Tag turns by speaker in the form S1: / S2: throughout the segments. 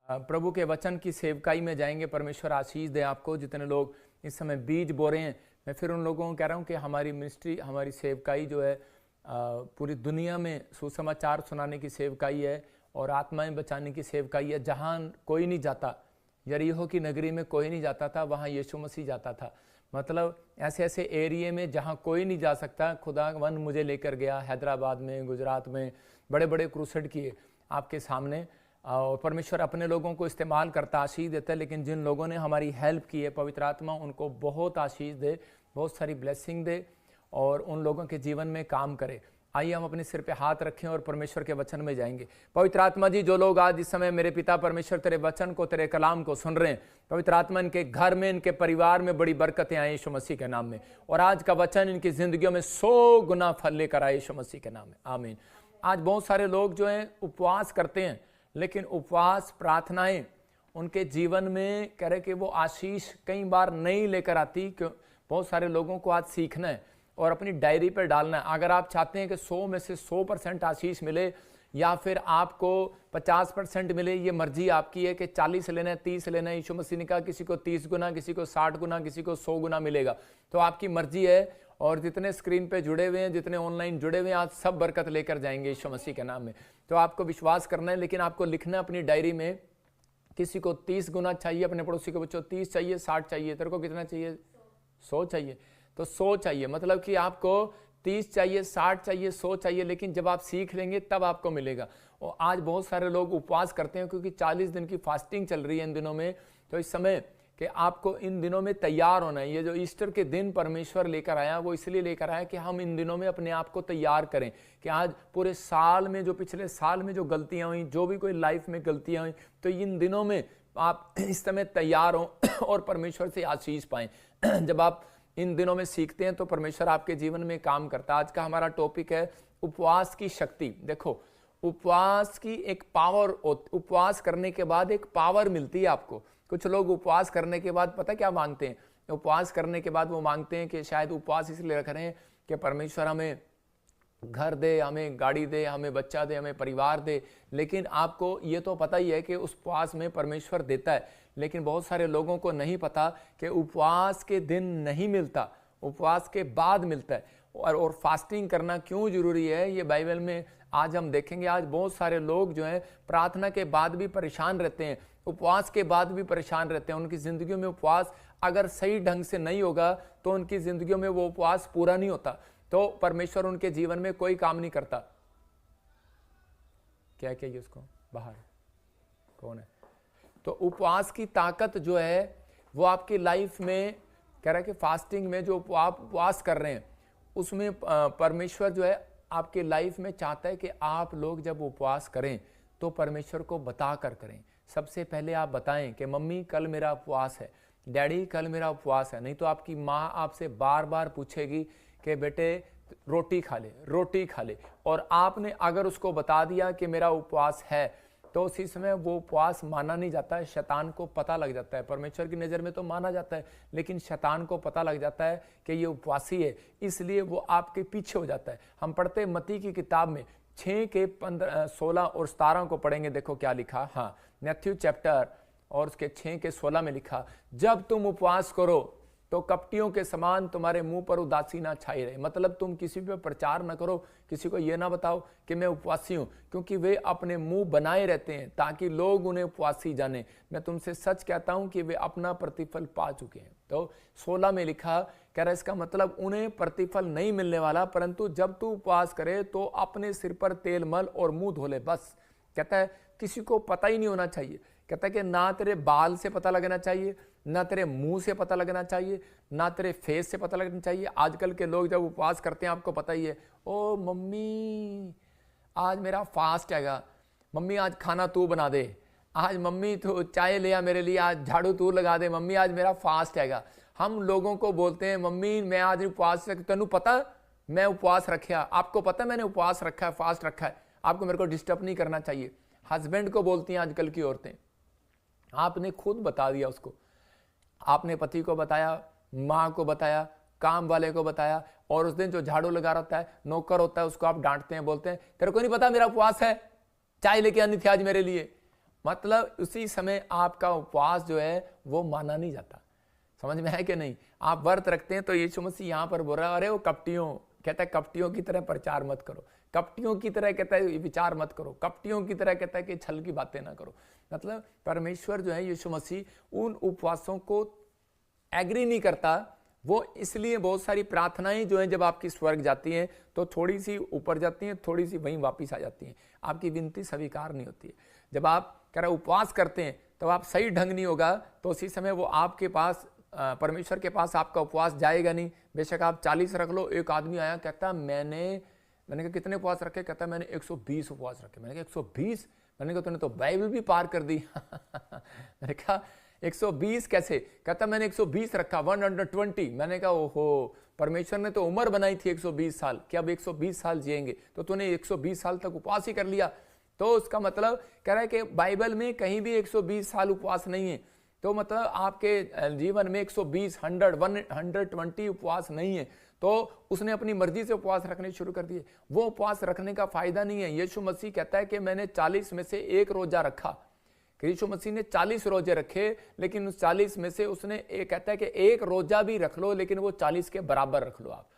S1: प्रभु के वचन की सेवकाई में जाएंगे। परमेश्वर आशीष दे आपको। जितने लोग इस समय बीज बो रहे हैं, मैं फिर उन लोगों को कह रहा हूँ कि हमारी मिनिस्ट्री, हमारी सेवकाई जो है पूरी दुनिया में सुसमाचार सुनाने की सेवकाई है और आत्माएं बचाने की सेवकाई है। जहाँ कोई नहीं जाता, यरीहो की नगरी में कोई नहीं जाता था, वहाँ यीशु मसीह जाता था। मतलब ऐसे ऐसे एरिया में जहाँ कोई नहीं जा सकता, खुदावन मुझे लेकर गया। हैदराबाद में, गुजरात में बड़े बड़े क्रूसेड किए आपके सामने, और परमेश्वर अपने लोगों को इस्तेमाल करता, आशीष देता है। लेकिन जिन लोगों ने हमारी हेल्प की है, पवित्र आत्मा उनको बहुत आशीष दे, बहुत सारी ब्लेसिंग दे और उन लोगों के जीवन में काम करे। आइए हम अपने सिर पे हाथ रखें और परमेश्वर के वचन में जाएंगे। पवित्र आत्मा जी, जो लोग आज इस समय मेरे पिता परमेश्वर तेरे वचन को, तेरे कलाम को सुन रहे हैं, पवित्र आत्मा इनके घर में, इनके परिवार में बड़ी बरकतें आए यीशु मसीह के नाम में। और आज का वचन इनकी जिंदगियों में 100 गुना फल लेकर आए यीशु मसीह के नाम में, आमीन। आज बहुत सारे लोग जो हैं उपवास करते हैं, लेकिन उपवास प्रार्थनाएं उनके जीवन में कह रहे कि वो आशीष कई बार नहीं लेकर आती। क्यों? बहुत सारे लोगों को आज सीखना है और अपनी डायरी पर डालना है। अगर आप चाहते हैं कि 100 में से 100% आशीष मिले या फिर आपको 50% मिले, ये मर्जी आपकी है कि 40 लेना है, 30 लेना है। यीशु मसीह ने कहा किसी को 30 गुना, किसी को 60 गुना, किसी को 100 गुना मिलेगा। तो आपकी मर्जी है। और जितने स्क्रीन पे जुड़े हुए हैं, जितने ऑनलाइन जुड़े हुए हैं, आज सब बरकत लेकर जाएंगे यीशु मसीह के नाम में। तो आपको विश्वास करना है, लेकिन आपको लिखना है अपनी डायरी में, किसी को 30 गुना चाहिए, अपने पड़ोसी को बच्चों 30 चाहिए, 60 चाहिए, तेरे को कितना चाहिए? 100 चाहिए। तो 100 चाहिए, मतलब कि आपको 30 चाहिए, 60 चाहिए, 100 चाहिए। लेकिन जब आप सीख लेंगे तब आपको मिलेगा। और आज बहुत सारे लोग उपवास करते हैं क्योंकि 40 दिन की फास्टिंग चल रही है इन दिनों में। तो इस समय कि आपको इन दिनों में तैयार होना है। ये जो ईस्टर के दिन परमेश्वर लेकर आया, वो इसलिए लेकर आया कि हम इन दिनों में अपने आप को तैयार करें कि आज पूरे साल में, जो पिछले साल में जो गलतियां हुई, जो भी कोई लाइफ में गलतियां हुई, तो इन दिनों में आप इस समय तैयार हों और परमेश्वर से आशीष पाएं। जब आप इन दिनों में सीखते हैं तो परमेश्वर आपके जीवन में काम करता है। आज का हमारा टॉपिक है उपवास की शक्ति। देखो, उपवास की एक पावर, उपवास करने के बाद एक पावर मिलती है आपको। कुछ लोग उपवास करने के बाद पता क्या मांगते हैं? उपवास करने के बाद वो मांगते हैं कि शायद उपवास इसलिए रख रहे हैं कि परमेश्वर हमें घर दे, हमें गाड़ी दे, हमें बच्चा दे, हमें परिवार दे। लेकिन आपको ये तो पता ही है कि उस उपवास में परमेश्वर देता है, लेकिन बहुत सारे लोगों को नहीं पता कि उपवास के दिन नहीं मिलता, उपवास के बाद मिलता है। और फास्टिंग करना क्यों जरूरी है, ये बाइबल में आज हम देखेंगे। आज बहुत सारे लोग जो हैं प्रार्थना के बाद भी परेशान रहते हैं, उपवास के बाद भी परेशान रहते हैं। उनकी जिंदगियों में उपवास अगर सही ढंग से नहीं होगा तो उनकी जिंदगियों में वो उपवास पूरा नहीं होता, तो परमेश्वर उनके जीवन में कोई काम नहीं करता। क्या कहिए उसको? बाहर कौन है? तो उपवास की ताकत जो है वो आपकी लाइफ में, कह रहा है कि फास्टिंग में जो आप उपवास कर रहे हैं उसमें परमेश्वर जो है आपके लाइफ में चाहता है कि आप लोग जब उपवास करें तो परमेश्वर को बता कर करें। सबसे पहले आप बताएं कि मम्मी कल मेरा उपवास है, डैडी कल मेरा उपवास है। नहीं तो आपकी माँ आपसे बार बार पूछेगी कि बेटे रोटी खा ले, रोटी खा ले। और आपने अगर उसको बता दिया कि मेरा उपवास है तो उसी समय वो उपवास माना नहीं जाता है। शैतान को पता लग जाता है। परमेश्वर की नज़र में तो माना जाता है, लेकिन शैतान को पता लग जाता है कि ये उपवासी है, इसलिए वो आपके पीछे हो जाता है। हम पढ़ते हैं मत्ती की किताब में 6 के 15, 16 और 17 को पढ़ेंगे। देखो क्या लिखा। हाँ, मैथ्यू चैप्टर और उसके 6 के 16 में लिखा, जब तुम उपवास करो तो कपटियों के समान तुम्हारे मुंह पर उदासी ना छाई रहे। मतलब तुम किसी पे प्रचार ना करो, किसी को ये ना बताओ कि मैं उपवासी हूं, क्योंकि वे अपने मुंह बनाए रहते हैं ताकि लोग उन्हें उपवासी जाने। मैं तुमसे सच कहता हूं कि वे अपना प्रतिफल पा चुके हैं। तो 16 में लिखा, कह रहा है इसका मतलब उन्हें प्रतिफल नहीं मिलने वाला, परंतु जब तू उपवास करे तो अपने सिर पर तेल मल और मुंह धो ले, बस। कहता है किसी को पता ही नहीं होना चाहिए। कहता है कि ना तेरे बाल से पता लगना चाहिए, ना तेरे मुंह से पता लगना चाहिए, ना तेरे फेस से पता लगना चाहिए। आजकल के लोग जब उपवास करते हैं, आपको पता ही है, ओ मम्मी आज मेरा फास्ट हैगा, मम्मी आज खाना तू बना दे, आज मम्मी तो चाय ले आ मेरे लिए, आज झाड़ू तू लगा दे, मम्मी आज मेरा फास्ट हैगा। हम लोगों को बोलते हैं मम्मी मैं आज उपवास रख, तेनू पता मैं उपवास रखा, आपको पता मैंने उपवास रखा है, फास्ट रखा है, आपको मेरे को डिस्टर्ब नहीं करना चाहिए। हस्बैंड को बोलती हैं आजकल की औरतें। आपने खुद बता दिया उसको, आपने पति को बताया, माँ को बताया, काम वाले को बताया, और उस दिन जो झाड़ू लगा रहता है, नौकर होता है, उसको आप डांटते हैं, बोलते हैं तेरे को नहीं पता मेरा उपवास है, चाय लेके आनी थी आज मेरे लिए। मतलब उसी समय आपका उपवास जो है वो माना नहीं जाता। समझ में है कि नहीं? आप व्रत रखते हैं तो यीशु मसीह यहाँ पर बोल रहा है, अरे वो कपटियों, कहता है कपटियों की तरह प्रचार मत करो, कपटियों की तरह कहता है विचार मत करो, कपटियों की तरह कहता है कि छल की बातें ना करो। मतलब परमेश्वर जो है यीशु मसीह उन उपवासों को एग्री नहीं करता। वो इसलिए बहुत सारी प्रार्थनाएं जो हैं जब आपकी स्वर्ग जाती हैं तो थोड़ी सी ऊपर जाती हैं, थोड़ी सी वहीं वापस आ जाती हैं, आपकी विनती स्वीकार नहीं होती है। जब आप कह रहे उपवास करते हैं तो आप सही ढंग नहीं होगा तो उसी समय वो आपके पास परमेश्वर के पास आपका उपवास जाएगा नहीं। बेशक आप 40 रख लो। एक आदमी आया कहता मैंने कहा कितने उपवास रखे? कहता मैंने 120 उपवास रखे। मैंने कहा 120? मैंने कहा तूने तो बाइबल भी पार कर दी। मैंने कहा 120 कैसे? कहता मैंने 120 रखा, 120। मैंने कहा ओहो, परमेश्वर ने तो उम्र बनाई थी 120 साल कि अब 120 साल जिएंगे, तो तूने 120 साल तक उपवास ही कर लिया। तो उसका मतलब कह रहा है कि बाइबल में कहीं भी 120 साल उपवास नहीं है। तो मतलब आपके जीवन में 120, 120 उपवास नहीं है। तो उसने अपनी मर्जी से उपवास रखने शुरू कर दिए। वो उपवास रखने का फायदा नहीं है। यीशु मसीह कहता है कि मैंने 40 में से एक रोजा रखा। यीशु मसीह ने 40 रोजे रखे, लेकिन उस 40 में से उसने कहता है कि एक रोजा भी रख लो, लेकिन वो 40 के बराबर रख लो। आप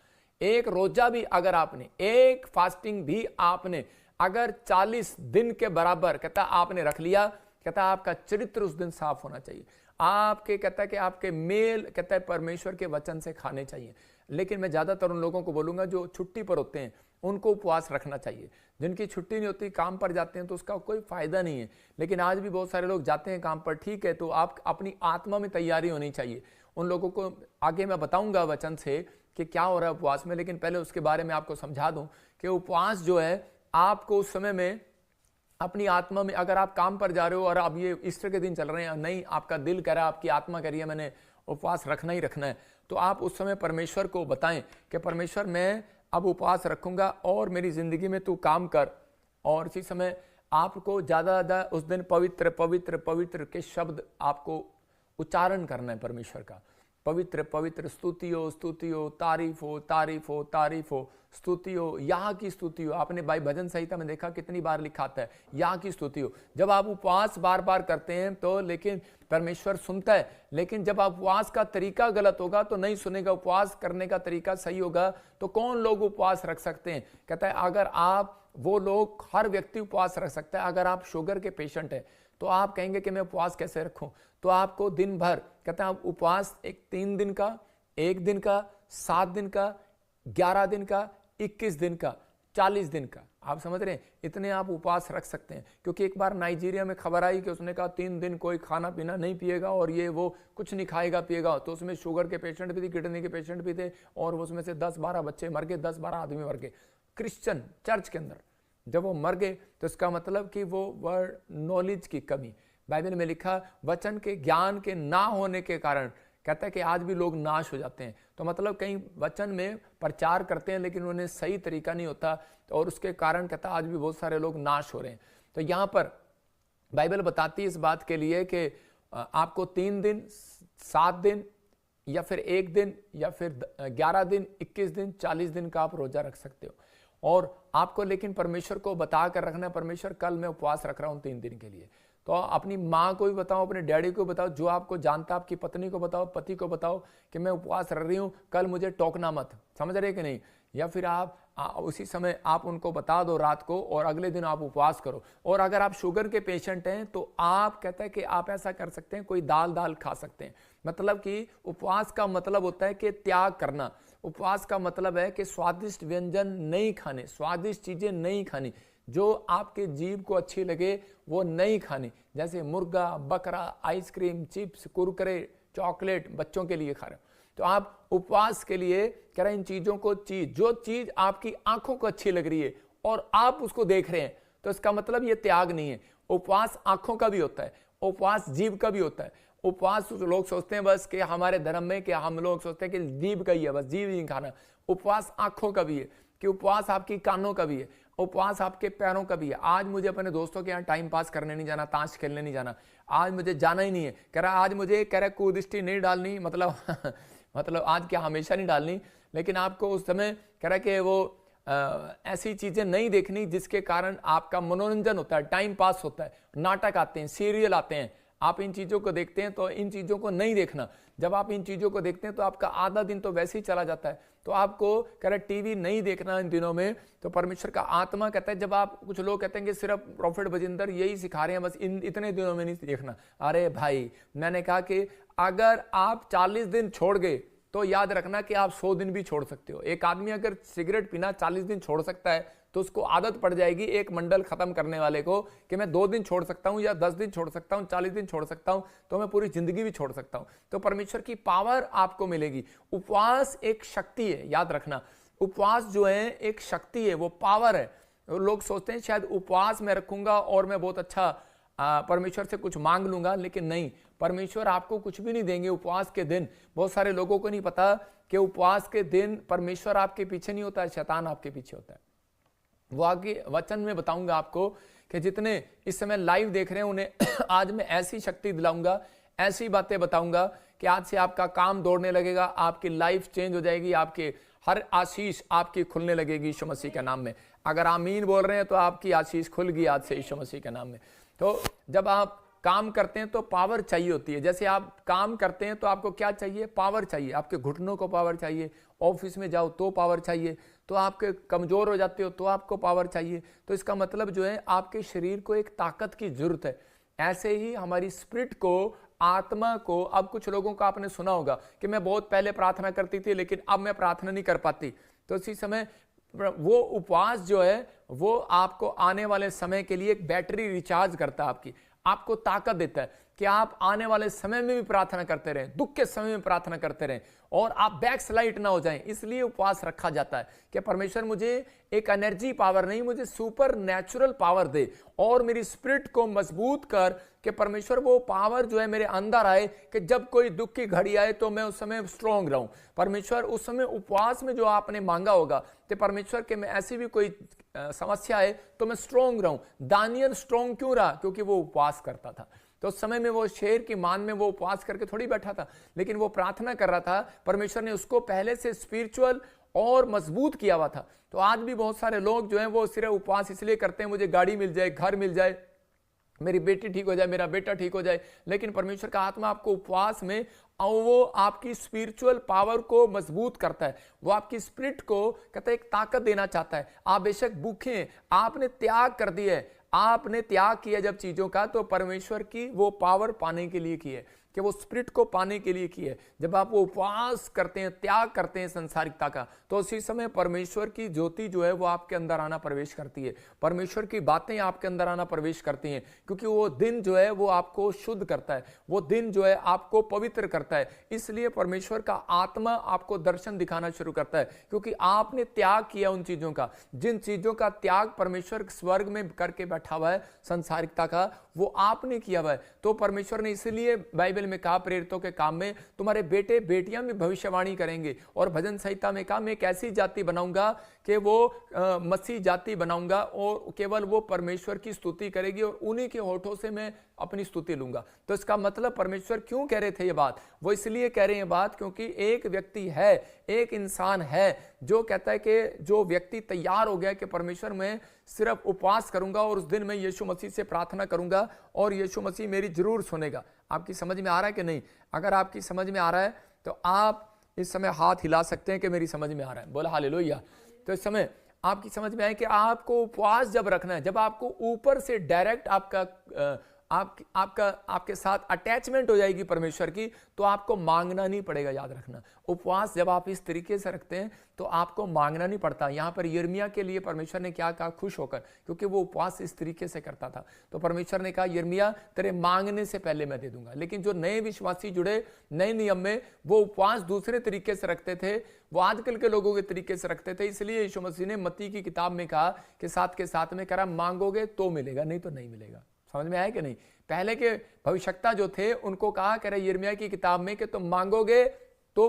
S1: एक रोजा भी अगर आपने, एक फास्टिंग भी आपने अगर 40 दिन के बराबर कहता आपने रख लिया, कहता आपका चरित्र उस दिन साफ होना चाहिए। आपके कहता है कि आपके मेल कहता है परमेश्वर के वचन से खाने चाहिए। लेकिन मैं ज्यादातर उन लोगों को बोलूंगा जो छुट्टी पर होते हैं उनको उपवास रखना चाहिए। जिनकी छुट्टी नहीं होती, काम पर जाते हैं, तो उसका कोई फायदा नहीं है। लेकिन आज भी बहुत सारे लोग जाते हैं काम पर, ठीक है, तो आप अपनी आत्मा में तैयारी होनी चाहिए। उन लोगों को आगे मैं बताऊंगा वचन से कि क्या हो रहा है उपवास में, लेकिन पहले उसके बारे में आपको समझा दूं कि उपवास जो है आपको उस समय में अपनी आत्मा में, अगर आप काम पर जा रहे हो और अब ये ईस्टर के दिन चल रहे हैं, नहीं आपका दिल कह रहा है, आपकी आत्मा कह रही है मैंने उपवास रखना ही रखना है, तो आप उस समय परमेश्वर को बताएं कि परमेश्वर मैं अब उपवास रखूंगा और मेरी जिंदगी में तू काम कर। और इसी समय आपको ज्यादा ज्यादा उस दिन पवित्र पवित्र पवित्र के शब्द आपको उच्चारण करना है परमेश्वर का। पवित्र पवित्र, स्तुति हो स्तुति हो, तारीफ हो तारीफ हो तारीफ हो, स्तुति हो, यहाँ की स्तुति हो। आपने भाई भजन संहिता में देखा कितनी बार लिखा आता है यहाँ की स्तुति हो। जब आप उपवास बार बार करते हैं तो लेकिन परमेश्वर सुनता है, लेकिन जब आप उपवास का तरीका गलत होगा तो नहीं सुनेगा। उपवास करने का तरीका सही होगा तो कौन लोग उपवास रख सकते हैं? कहता है अगर आप, वो लोग, हर व्यक्ति उपवास रख सकता है। अगर आप शुगर के पेशेंट है तो आप कहेंगे कि मैं उपवास कैसे रखूं, तो आपको दिन भर कहता है उपवास, एक 3 दिन का, 1 दिन का, 7 दिन का, 11 दिन का, 21 दिन का, 40 दिन का, आप समझ रहे हैं, इतने आप उपवास रख सकते हैं। क्योंकि एक बार नाइजीरिया में खबर आई कि उसने कहा 3 दिन कोई खाना पीना नहीं पिएगा और ये वो कुछ नहीं खाएगा पिएगा। तो उसमें शुगर के पेशेंट भी थे, किडनी के पेशेंट भी थे, और उसमें से 10-12 बच्चे मर गए, 10-12 आदमी मर गए क्रिश्चियन चर्च के अंदर। जब वो मर गए तो इसका मतलब कि वो वर्ड नॉलेज की कमी, बाइबल में लिखा वचन के ज्ञान के ना होने के कारण कहता है कि आज भी लोग नाश हो जाते हैं। तो मतलब कहीं वचन में प्रचार करते हैं लेकिन उन्हें सही तरीका नहीं होता, और उसके कारण कहता है आज भी बहुत सारे लोग नाश हो रहे हैं। तो यहाँ पर बाइबल बताती है इस बात के लिए कि आपको 3 दिन, 7 दिन, या फिर 1 दिन, या फिर 11 दिन, 21 दिन, 40 दिन का आप रोजा रख सकते हो। और आपको लेकिन परमेश्वर को बता कर रखना है, परमेश्वर कल मैं उपवास रख रहा हूं 3 दिन के लिए। तो अपनी माँ को भी बताओ, अपने डैडी को बताओ, जो आपको जानता, आपकी पत्नी को बताओ, पति को बताओ कि मैं उपवास रख रही हूं, कल मुझे टोकना मत। समझ रहे कि नहीं? या फिर आप उसी समय आप उनको बता दो रात को, और अगले दिन आप उपवास करो। और अगर आप शुगर के पेशेंट हैं तो आप कहते हैं कि आप ऐसा कर सकते हैं, कोई दाल खा सकते हैं। मतलब कि उपवास का मतलब होता है कि त्याग करना। उपवास का मतलब है कि स्वादिष्ट व्यंजन नहीं खाने, स्वादिष्ट चीजें नहीं खानी, जो आपके जीभ को अच्छी लगे वो नहीं खानी, जैसे मुर्गा, बकरा, आइसक्रीम, चिप्स, कुरकुरे, चॉकलेट बच्चों के लिए खा रहे हो। तो आप उपवास के लिए कह रहे हैं इन चीजों को, जो चीज आपकी आंखों को अच्छी लग रही है और आप उसको देख रहे हैं, तो इसका मतलब ये त्याग नहीं है। उपवास आंखों का भी होता है, उपवास जीभ का भी होता है। उपवास लोग सोचते हैं बस कि हमारे धर्म में, कि हम लोग सोचते हैं कि जीभ का ही है, बस जीभ ही खाना। उपवास आंखों का भी है, कि उपवास आपकी कानों का भी है, उपवास आपके पैरों का भी है। आज मुझे अपने दोस्तों के यहाँ टाइम पास करने नहीं जाना, ताश खेलने नहीं जाना, आज मुझे जाना ही नहीं है। कह रहा आज मुझे, कह रहा कुदृष्टि नहीं डालनी, मतलब मतलब आज क्या हमेशा नहीं डालनी, लेकिन आपको उस समय कह रहा कि वो ऐसी चीजें नहीं देखनी जिसके कारण आपका मनोरंजन होता है, टाइम पास होता है, नाटक आते हैं, सीरियल आते हैं, आप इन चीजों को देखते हैं, तो इन चीजों को नहीं देखना। जब आप इन चीजों को देखते हैं तो आपका आधा दिन तो वैसे ही चला जाता है। तो आपको कह रहा टीवी नहीं देखना इन दिनों में। तो परमेश्वर का आत्मा कहता है, जब आप, कुछ लोग कहते हैं कि सिर्फ प्रॉफिट बजिंदर यही सिखा रहे हैं, बस इन इतने दिनों में नहीं देखना। अरे भाई, मैंने कहा कि अगर आप 40 दिन छोड़ गए तो याद रखना कि आप 100 दिन भी छोड़ सकते हो। एक आदमी अगर सिगरेट पीना 40 दिन छोड़ सकता है तो उसको आदत पड़ जाएगी एक मंडल खत्म करने वाले को कि मैं 2 दिन छोड़ सकता हूं, या 10 दिन छोड़ सकता हूं, 40 दिन छोड़ सकता हूं, तो मैं पूरी जिंदगी भी छोड़ सकता हूं। तो परमेश्वर की पावर आपको मिलेगी। उपवास एक शक्ति है, याद रखना। उपवास जो है एक शक्ति है, वो पावर है। लोग सोचते हैं शायद उपवास में रखूंगा और मैं बहुत अच्छा परमेश्वर से कुछ मांग लूंगा, लेकिन नहीं, परमेश्वर आपको कुछ भी नहीं देंगे उपवास के दिन। बहुत सारे लोगों को नहीं पता कि उपवास के दिन परमेश्वर आपके पीछे नहीं होता है, शैतान आपके पीछे होता है। वो आगे वचन में बताऊंगा आपको कि जितने इस समय लाइव देख रहे हैं उन्हें आज मैं ऐसी शक्ति दिलाऊंगा, ऐसी बातें बताऊंगा कि आज से आपका काम दौड़ने लगेगा, आपकी लाइफ चेंज हो जाएगी, आपके हर आशीष आपकी खुलने लगेगी यीशु मसीह के नाम में। अगर आमीन बोल रहे हैं तो आपकी आशीष खुल गई आज से यीशु मसीह के नाम में। तो जब आप काम करते हैं तो पावर चाहिए होती है। जैसे आप काम करते हैं तो आपको क्या चाहिए? पावर चाहिए। आपके घुटनों को पावर चाहिए, ऑफिस में जाओ तो पावर चाहिए, तो आपके कमजोर हो जाते हो तो आपको पावर चाहिए। तो इसका मतलब जो है आपके शरीर को एक ताकत की जरूरत है। ऐसे ही हमारी स्पिरिट को, आत्मा को, अब कुछ लोगों का आपने सुना होगा कि मैं बहुत पहले प्रार्थना करती थी लेकिन अब मैं प्रार्थना नहीं कर पाती। तो इसी समय वो उपवास जो है वो आपको आने वाले समय के लिए एक बैटरी रिचार्ज करता है, आपको ताकत देता है कि आप आने वाले समय में भी प्रार्थना करते रहें, दुख के समय में प्रार्थना करते रहें और आप बैकस्लाइड ना हो जाएं। इसलिए उपवास रखा जाता है कि परमेश्वर मुझे एक एनर्जी पावर नहीं, मुझे सुपर नेचुरल पावर दे और मेरी स्पिरिट को मजबूत कर कि परमेश्वर वो पावर जो है मेरे अंदर आए कि जब कोई दुख की घड़ी आए तो मैं उस समय स्ट्रांग रहूं। परमेश्वर उस समय उपवास में जो आपने मांगा होगा कि परमेश्वर के मैं ऐसी भी कोई समस्या है तो मैं स्ट्रांग रहूं। दानियल स्ट्रांग क्यों रहा? क्योंकि वो उपवास करता था। तो उस समय में वो शेर की मान में वो उपवास करके थोड़ी बैठा था, लेकिन वो प्रार्थना कर रहा था। परमेश्वर ने उसको पहले से स्पिरिचुअल और मजबूत किया हुआ था। तो आज भी बहुत सारे लोग जो हैं वो सिर्फ उपवास इसलिए करते हैं मुझे गाड़ी मिल जाए, घर मिल जाए, मेरी बेटी ठीक हो जाए, मेरा बेटा ठीक हो जाए। लेकिन परमेश्वर का आत्मा आपको उपवास में वो आपकी स्पिरिचुअल पावर को मजबूत करता है, वो आपकी स्पिरिट को कहता है एक ताकत देना चाहता है। आप बेशक भूखे हैं, आपने त्याग कर दिया है, आपने त्याग किया जब चीजों का, तो परमेश्वर की वो पावर पाने के लिए की है, कि वो स्पिरिट को पाने के लिए की है। जब आप वो उपवास करते हैं, त्याग करते हैं संसारिकता का, तो उसी समय परमेश्वर की ज्योति जो है वो आपके अंदर आना प्रवेश करती है, परमेश्वर की बातें आपके अंदर आना प्रवेश करती हैं। क्योंकि वो दिन जो है वो आपको शुद्ध करता है, वो दिन जो है आपको पवित्र करता है। इसलिए परमेश्वर का आत्मा आपको दर्शन दिखाना शुरू करता है, क्योंकि आपने त्याग किया उन चीजों का, जिन चीजों का त्याग परमेश्वर स्वर्ग में करके बैठा हुआ है संसारिकता का, वो आपने किया हुआ है। तो परमेश्वर ने इसलिए बाइबल में कहा प्रेरितों के काम में तुम्हारे बेटे बेटियां भी भविष्यवाणी करेंगे, और भजन संहिता में कहा मैं एक ऐसी जाति बनाऊंगा कि वो मसीह जाति बनाऊंगा और केवल वो परमेश्वर की स्तुति करेगी और उन्हीं के होठों से मैं अपनी स्तुति लूंगा। तो इसका मतलब परमेश्वर क्यों कह रहे थे ये बात? वो इसलिए कह रहे हैं बात क्योंकि एक व्यक्ति है, एक इंसान है जो कहता है कि जो व्यक्ति तैयार हो गया कि परमेश्वर मैं सिर्फ उपवास करूंगा और उस दिन मैं यीशु मसीह से प्रार्थना करूंगा और यीशु मसीह मेरी जरूर सुनेगा। आपकी समझ में आ रहा है कि नहीं? अगर आपकी समझ में आ रहा है तो आप इस समय हाथ हिला सकते हैं कि मेरी समझ में आ रहा है, बोला हालेलुया। तो इस समय आपकी समझ में आए कि आपको उपवास जब रखना है, जब आपको ऊपर से डायरेक्ट आपके साथ अटैचमेंट हो जाएगी परमेश्वर की, तो आपको मांगना नहीं पड़ेगा। याद रखना, उपवास जब आप इस तरीके से रखते हैं तो आपको मांगना नहीं पड़ता। यहां पर यिर्मयाह के लिए परमेश्वर ने क्या कहा? खुश होकर, क्योंकि वो उपवास इस तरीके से करता था। तो परमेश्वर ने कहा यिर्मयाह तेरे मांगने से पहले मैं दे दूंगा। लेकिन जो नए विश्वासी जुड़े नए नियम में, वो उपवास दूसरे तरीके से रखते थे, वो आजकल के लोगों के तरीके से रखते थे। इसलिए यीशु मसीह ने मत्ती की किताब में कहा कि साथ के साथ में कह रहा मांगोगे तो मिलेगा, नहीं तो नहीं मिलेगा। समझ में आया कि नहीं? पहले के भविष्यवक्ता जो थे उनको कहा कह रहे यिर्मयाह की किताब में कि तुम मांगोगे तो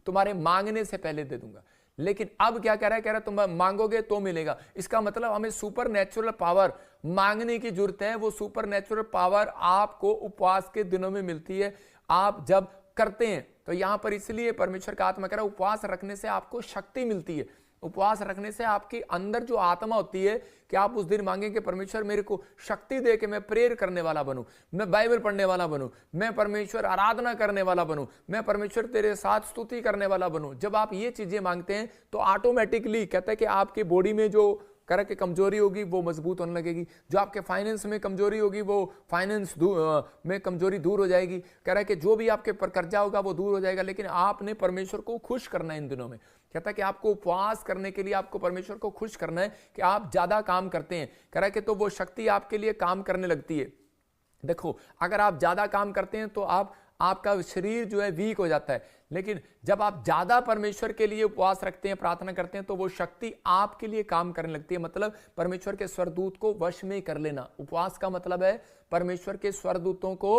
S1: तुम्हारे मांगने से पहले दे दूंगा। लेकिन अब क्या कह रहा है? कह रहा है तुम मांगोगे तो मिलेगा। इसका मतलब हमें सुपर नेचुरल पावर मांगने की जरूरत है। वो सुपर नेचुरल पावर आपको उपवास के दिनों में मिलती है, आप जब करते हैं। तो यहां पर इसलिए परमेश्वर का आत्मा कह रहा है उपवास रखने से आपको शक्ति मिलती है। उपवास रखने से आपके अंदर जो आत्मा होती है कि आप उस दिन मांगें कि परमेश्वर मेरे को शक्ति दे कि मैं प्रेयर करने वाला बनूं, मैं बाइबल पढ़ने वाला बनूं, मैं परमेश्वर आराधना करने वाला बनूं, मैं परमेश्वर तेरे साथ स्तुति करने वाला बनूं। जब आप ये चीजें मांगते हैं तो ऑटोमेटिकली कहता है कि आपकी बॉडी में जो करा के कमजोरी होगी वो मजबूत होने लगेगी, जो आपके फाइनेंस में कमजोरी होगी वो फाइनेंस में कमजोरी दूर हो जाएगी, कह रहा है कि जो भी आपके पर कर्जा होगा वो दूर हो जाएगा। लेकिन आपने परमेश्वर को खुश करना है इन दिनों में। कहता है कि आपको उपवास करने के लिए आपको परमेश्वर को खुश करना है कि आप ज्यादा काम करते हैं, कह रहा है कि तो वो शक्ति आपके लिए काम करने लगती है। देखो, अगर आप ज्यादा काम करते हैं तो आपका शरीर जो है वीक हो जाता है, लेकिन जब आप ज्यादा परमेश्वर के लिए उपवास रखते हैं, प्रार्थना करते हैं, तो वो शक्ति आपके लिए काम करने लगती है। मतलब परमेश्वर के स्वरदूत को वश में कर लेना। उपवास का मतलब है परमेश्वर के स्वरदूतों को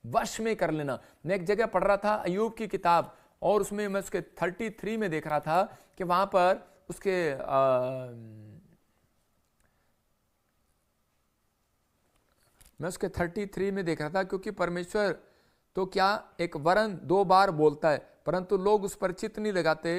S1: वश में कर लेना। मैं एक जगह पढ़ रहा था अय्यूब की किताब, और उसमें मैं उसके 33 में देख रहा था कि वहां पर उसके मैं उसके 33 में देख रहा था, क्योंकि परमेश्वर तो क्या एक वरन 2 बार बोलता है परंतु लोग उस पर चित्त नहीं लगाते।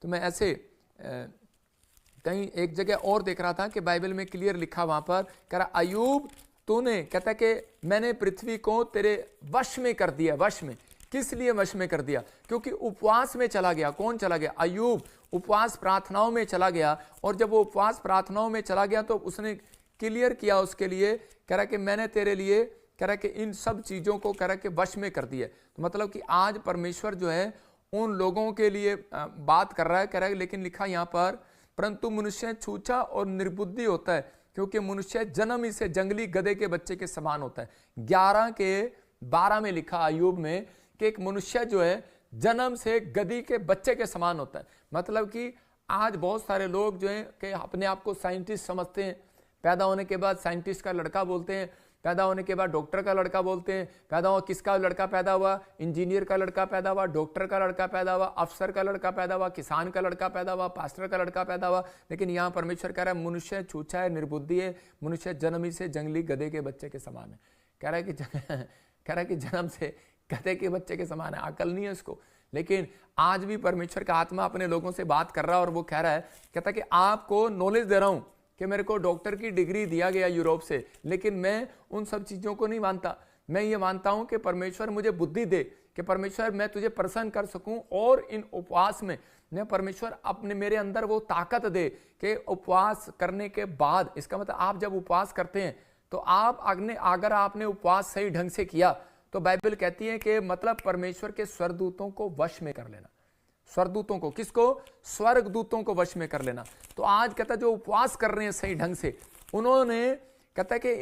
S1: तो मैं ऐसे कहीं एक जगह और देख रहा था कि बाइबल में क्लियर लिखा वहां पर, कह रहा अय्यूब तूने, कहता कि मैंने पृथ्वी को तेरे वश में कर दिया। वश में किस लिए वश में कर दिया? क्योंकि उपवास में चला गया। कौन चला गया? अय्यूब उपवास प्रार्थनाओं में चला गया, और जब वो उपवास प्रार्थनाओं में चला गया तो उसने क्लियर किया उसके लिए, कह रहा कि मैंने तेरे लिए, कह रहा कि इन सब चीजों को कह रहा कि वश में कर दिया। तो मतलब कि आज परमेश्वर जो है उन लोगों के लिए बात कर रहा है, कह रहा है, लेकिन लिखा यहाँ पर परंतु मनुष्य छूछा और निर्बुद्धि होता है, क्योंकि मनुष्य जन्म ही से जंगली गधे के बच्चे के समान होता है। 11:12 में लिखा अय्यूब में कि एक मनुष्य जो है जन्म से गधी के बच्चे के समान होता है। मतलब कि आज बहुत सारे लोग जो है कि अपने आप को साइंटिस्ट समझते हैं, पैदा होने के बाद साइंटिस्ट का लड़का बोलते हैं, पैदा होने के बाद डॉक्टर का लड़का बोलते हैं, पैदा हुआ किसका लड़का पैदा हुआ? इंजीनियर का लड़का पैदा हुआ, डॉक्टर का लड़का पैदा हुआ, अफसर का लड़का पैदा हुआ, किसान का लड़का पैदा हुआ, पास्टर का लड़का पैदा हुआ। लेकिन यहाँ परमेश्वर कह रहा है मनुष्य छूछा है, निर्बुद्धि है, मनुष्य जन्म ही से जंगली गधे के बच्चे के समान है। कह रहा है कि जन्म से गधे के बच्चे के समान है, अकल नहीं है उसको। लेकिन आज भी परमेश्वर का आत्मा अपने लोगों से बात कर रहा है, और वो कह रहा है, कहता है कि आपको नॉलेज दे रहा हूं कि मेरे को डॉक्टर की डिग्री दिया गया यूरोप से, लेकिन मैं उन सब चीजों को नहीं मानता। मैं ये मानता हूं कि परमेश्वर मुझे बुद्धि दे, कि परमेश्वर मैं तुझे प्रसन्न कर सकूं, और इन उपवास में मैं परमेश्वर अपने मेरे अंदर वो ताकत दे कि उपवास करने के बाद, इसका मतलब आप जब उपवास करते हैं तो आप अगर आपने उपवास सही ढंग से किया तो बाइबल कहती है कि मतलब परमेश्वर के स्वर्गदूतों को वश में कर लेना। स्वर्गदूतों को, किसको? स्वर्गदूतों को वश में कर लेना। तो आज कहता है जो उपवास कर रहे हैं सही ढंग से, उन्होंने कहता है कि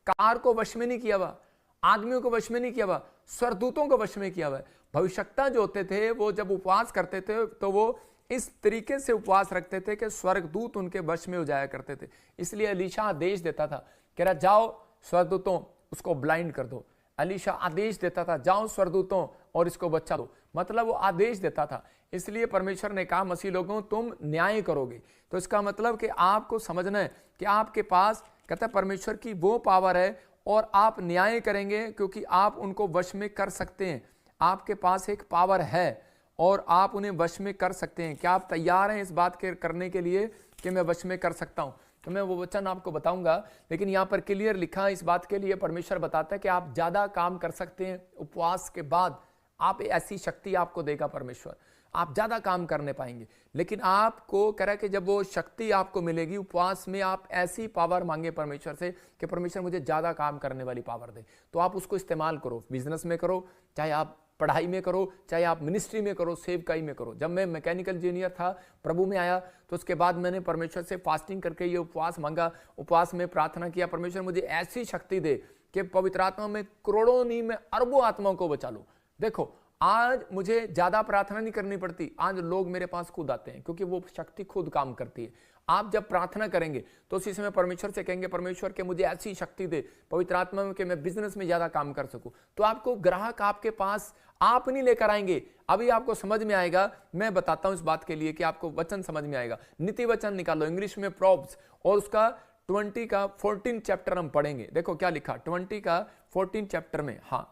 S1: कार को वश में नहीं किया हुआ, आदमियों को वश में नहीं किया हुआ, स्वर्गदूतों को वश में किया हुआ है। भविष्यवक्ता जो होते थे वो जब उपवास करते थे तो वो इस तरीके से उपवास रखते थे कि स्वर्गदूत उनके वश में हो जाया करते थे। इसलिए एलीशा आदेश देता था, कह रहा जाओ स्वर्गदूतों उसको ब्लाइंड कर दो। एलीशा आदेश देता था, जाओ स्वर्गदूतों और इसको बचा दो। मतलब वो आदेश देता था। इसलिए परमेश्वर ने कहा मसीह लोगों तुम न्याय करोगे। तो इसका मतलब कि आपको समझना है कि आपके पास, कहता है परमेश्वर की वो पावर है और आप न्याय करेंगे, क्योंकि आप उनको वश में कर सकते हैं। आपके पास एक पावर है और आप उन्हें वश में कर सकते हैं। क्या आप तैयार हैं इस बात के करने के लिए कि मैं वश में कर सकता हूं? तो मैं वो वचन आपको बताऊंगा, लेकिन यहाँ पर क्लियर लिखा है इस बात के लिए परमेश्वर बताता है कि आप ज्यादा काम कर सकते हैं उपवास के बाद। आप ऐसी शक्ति आपको देगा परमेश्वर, आप ज्यादा काम करने पाएंगे। लेकिन आपको कह रहा है कि जब वो शक्ति आपको मिलेगी उपवास में, आप ऐसी पावर मांगे परमेश्वर से कि परमेश्वर मुझे ज्यादा काम करने वाली पावर दे। तो आप उसको इस्तेमाल करो, बिजनेस में करो, चाहे आप पढ़ाई में करो, चाहे आप मिनिस्ट्री में करो, सेवकाई में करो। जब मैं मैकेनिकल इंजीनियर था, प्रभु में आया, तो उसके बाद मैंने परमेश्वर से फास्टिंग करके ये उपवास मांगा, उपवास में प्रार्थना किया, परमेश्वर मुझे ऐसी शक्ति दे कि पवित्र आत्मा में करोड़ों नहीं में अरबों आत्माओं को बचा लो। देखो आज मुझे ज्यादा प्रार्थना नहीं करनी पड़ती, आज लोग मेरे पास खुद आते हैं, क्योंकि वो शक्ति खुद काम करती है। आप जब प्रार्थना करेंगे तो उसी समय परमेश्वर से कहेंगे परमेश्वर के मुझे ऐसी शक्ति दे पवित्र आत्मा में कि मैं बिजनेस में ज्यादा काम कर सकूं, तो आपको ग्राहक आपके पास आप नहीं लेकर आएंगे। अभी आपको समझ में आएगा, मैं बताता हूं इस बात के लिए कि आपको वचन समझ में आएगा। नीति वचन निकालो इंग्लिश में प्रॉब्स, और उसका 20 का 14 चैप्टर हम पढ़ेंगे। देखो क्या लिखा 20 का 14 चैप्टर में। हाँ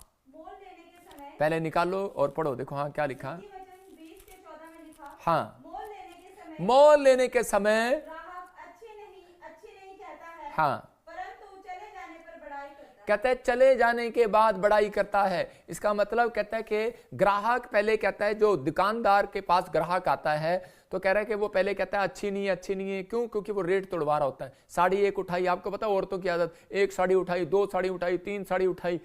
S1: पहले निकालो और पढ़ो। देखो हाँ क्या लिखा, हाँ मोल लेने के समय
S2: अच्छी नहीं कहता है,
S1: हाँ
S2: परंतु चले जाने पर बड़ाई करता है।
S1: कहता है चले जाने के बाद बड़ाई करता है। इसका मतलब कहता है कि ग्राहक पहले कहता है, जो दुकानदार के पास ग्राहक आता है तो कह रहा है कि वो पहले कहता है अच्छी नहीं है, अच्छी नहीं है। क्यों? क्योंकि वो रेट तोड़वा रहा होता है। साड़ी एक उठाई, आपको पता है औरतों की आदत, एक साड़ी उठाई, दो साड़ी उठाई, तीन साड़ी उठाई,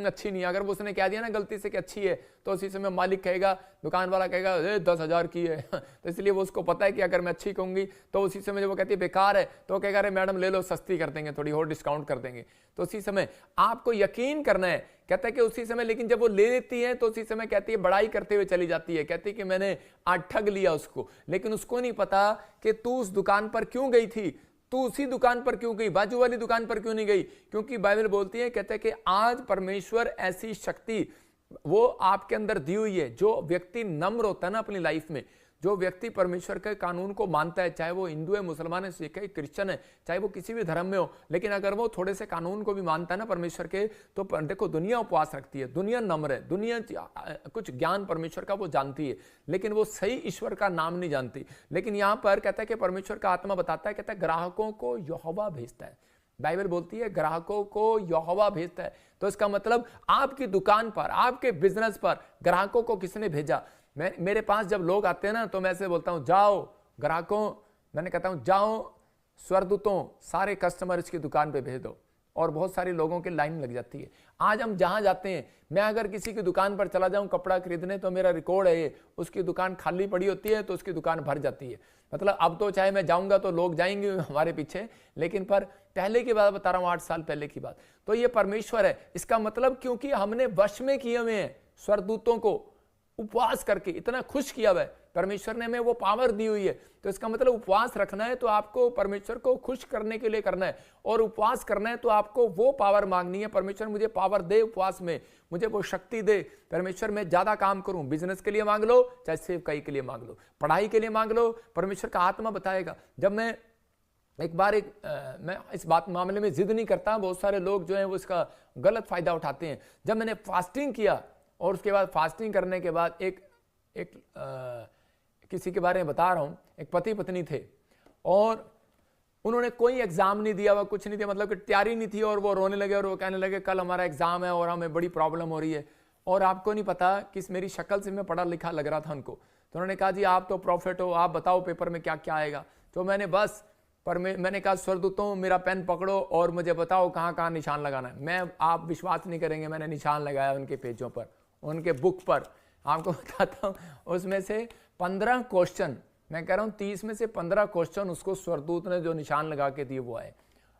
S1: अच्छी नहीं है। अगर वो उसने कह दिया ना गलती से कि अच्छी है, तो उसी समय मालिक कहेगा, दुकान वाला कहेगा 10,000 की है तो इसलिए वो उसको पता है कि अगर मैं अच्छी कहूंगी तो उसी समय जब वो कहती है बेकार है तो कहेगा अरे मैडम ले लो, सस्ती कर देंगे, थोड़ी और डिस्काउंट कर देंगे। तो उसी समय आपको यकीन करना है, कहता है कि उसी समय, लेकिन जब वो ले लेती है तो उसी समय कहती है बड़ाई करते हुए चली जाती है, कहती है कि मैंने आज ठग लिया उसको। लेकिन उसको नहीं पता कि तू उस दुकान पर क्यों गई थी, तू उसी दुकान पर क्यों गई, बाजू वाली दुकान पर क्यों नहीं गई। क्योंकि बाइबल बोलती है, कहते हैं कि आज परमेश्वर ऐसी शक्ति वो आपके अंदर दी हुई है। जो व्यक्ति नम्र होता है ना अपनी लाइफ में, जो व्यक्ति परमेश्वर के कानून को मानता है, चाहे वो हिंदू है, मुसलमान है, सिख है, क्रिश्चियन है, चाहे वो किसी भी धर्म में हो, लेकिन अगर वो थोड़े से कानून को भी मानता है ना परमेश्वर के, तो देखो दुनिया उपवास रखती है, दुनिया नम्र है, दुनिया कुछ ज्ञान परमेश्वर का वो जानती है, लेकिन वो सही ईश्वर का नाम नहीं जानती। लेकिन यहां पर कहता है कि परमेश्वर का आत्मा बताता है, कहता है ग्राहकों को यहोवा भेजता है। बाइबल बोलती है ग्राहकों को यहोवा भेजता है। तो इसका मतलब आपकी दुकान पर, आपके बिजनेस पर ग्राहकों को किसने भेजा। मेरे पास जब लोग आते हैं ना तो मैं ऐसे बोलता हूं, जाओ ग्राहकों, मैंने कहता हूं जाओ स्वर्गदूतों, सारे कस्टमर इसकी दुकान पे भेज दो। और बहुत सारे लोगों की लाइन लग जाती है। आज हम जहां जाते हैं, मैं अगर किसी की दुकान पर चला जाऊं कपड़ा खरीदने, तो मेरा रिकॉर्ड है ये, उसकी दुकान खाली पड़ी होती है तो उसकी दुकान भर जाती है। मतलब अब तो चाहे मैं जाऊंगा तो लोग जाएंगे हमारे पीछे, लेकिन पर पहले की बात बता रहा हूं, 8 साल पहले की बात। तो ये परमेश्वर है। इसका मतलब क्योंकि हमने वश में किए हुए हैं स्वर्गदूतों को, उपवास करके इतना खुश किया हुआ है परमेश्वर ने, हमें वो पावर दी हुई है। तो इसका मतलब उपवास रखना है तो आपको परमेश्वर को खुश करने के लिए करना है, और उपवास करना है तो आपको वो पावर मांगनी है, परमेश्वर मुझे पावर दे उपवास में, मुझे वो शक्ति दे, परमेश्वर मैं ज्यादा काम करूं। बिजनेस के लिए मांग लो, चाहे सेवकाई के लिए मांग लो, पढ़ाई के लिए मांग लो, परमेश्वर का आत्मा बताएगा। जब मैं एक बार मैं इस बात मामले में जिद नहीं करता, बहुत सारे लोग जो है वो इसका गलत फायदा उठाते हैं। जब मैंने फास्टिंग किया और उसके बाद फास्टिंग करने के बाद किसी के बारे में बता रहा हूं, एक पति पत्नी थे और उन्होंने कोई एग्जाम नहीं दिया हुआ, कुछ नहीं दिया, मतलब कि तैयारी नहीं थी, और वो रोने लगे और वो कहने लगे कल हमारा एग्जाम है और हमें बड़ी प्रॉब्लम हो रही है। और आपको नहीं पता किस मेरी शक्ल से मैं पढ़ा लिखा लग रहा था उनको। तो उन्होंने कहा जी आप तो प्रॉफिट हो, आप बताओ पेपर में क्या क्या आएगा। तो मैंने कहा स्वर्गदूतों मेरा पेन पकड़ो और मुझे बताओ कहाँ कहाँ निशान लगाना है। आप विश्वास नहीं करेंगे, मैंने निशान लगाया उनके पेजों पर, उनके बुक पर। आपको बताता हूँ उसमें से 15 क्वेश्चन, मैं कह रहा हूँ 30 में से 15 क्वेश्चन उसको स्वर्गदूत ने जो निशान लगा के दिए वो आए,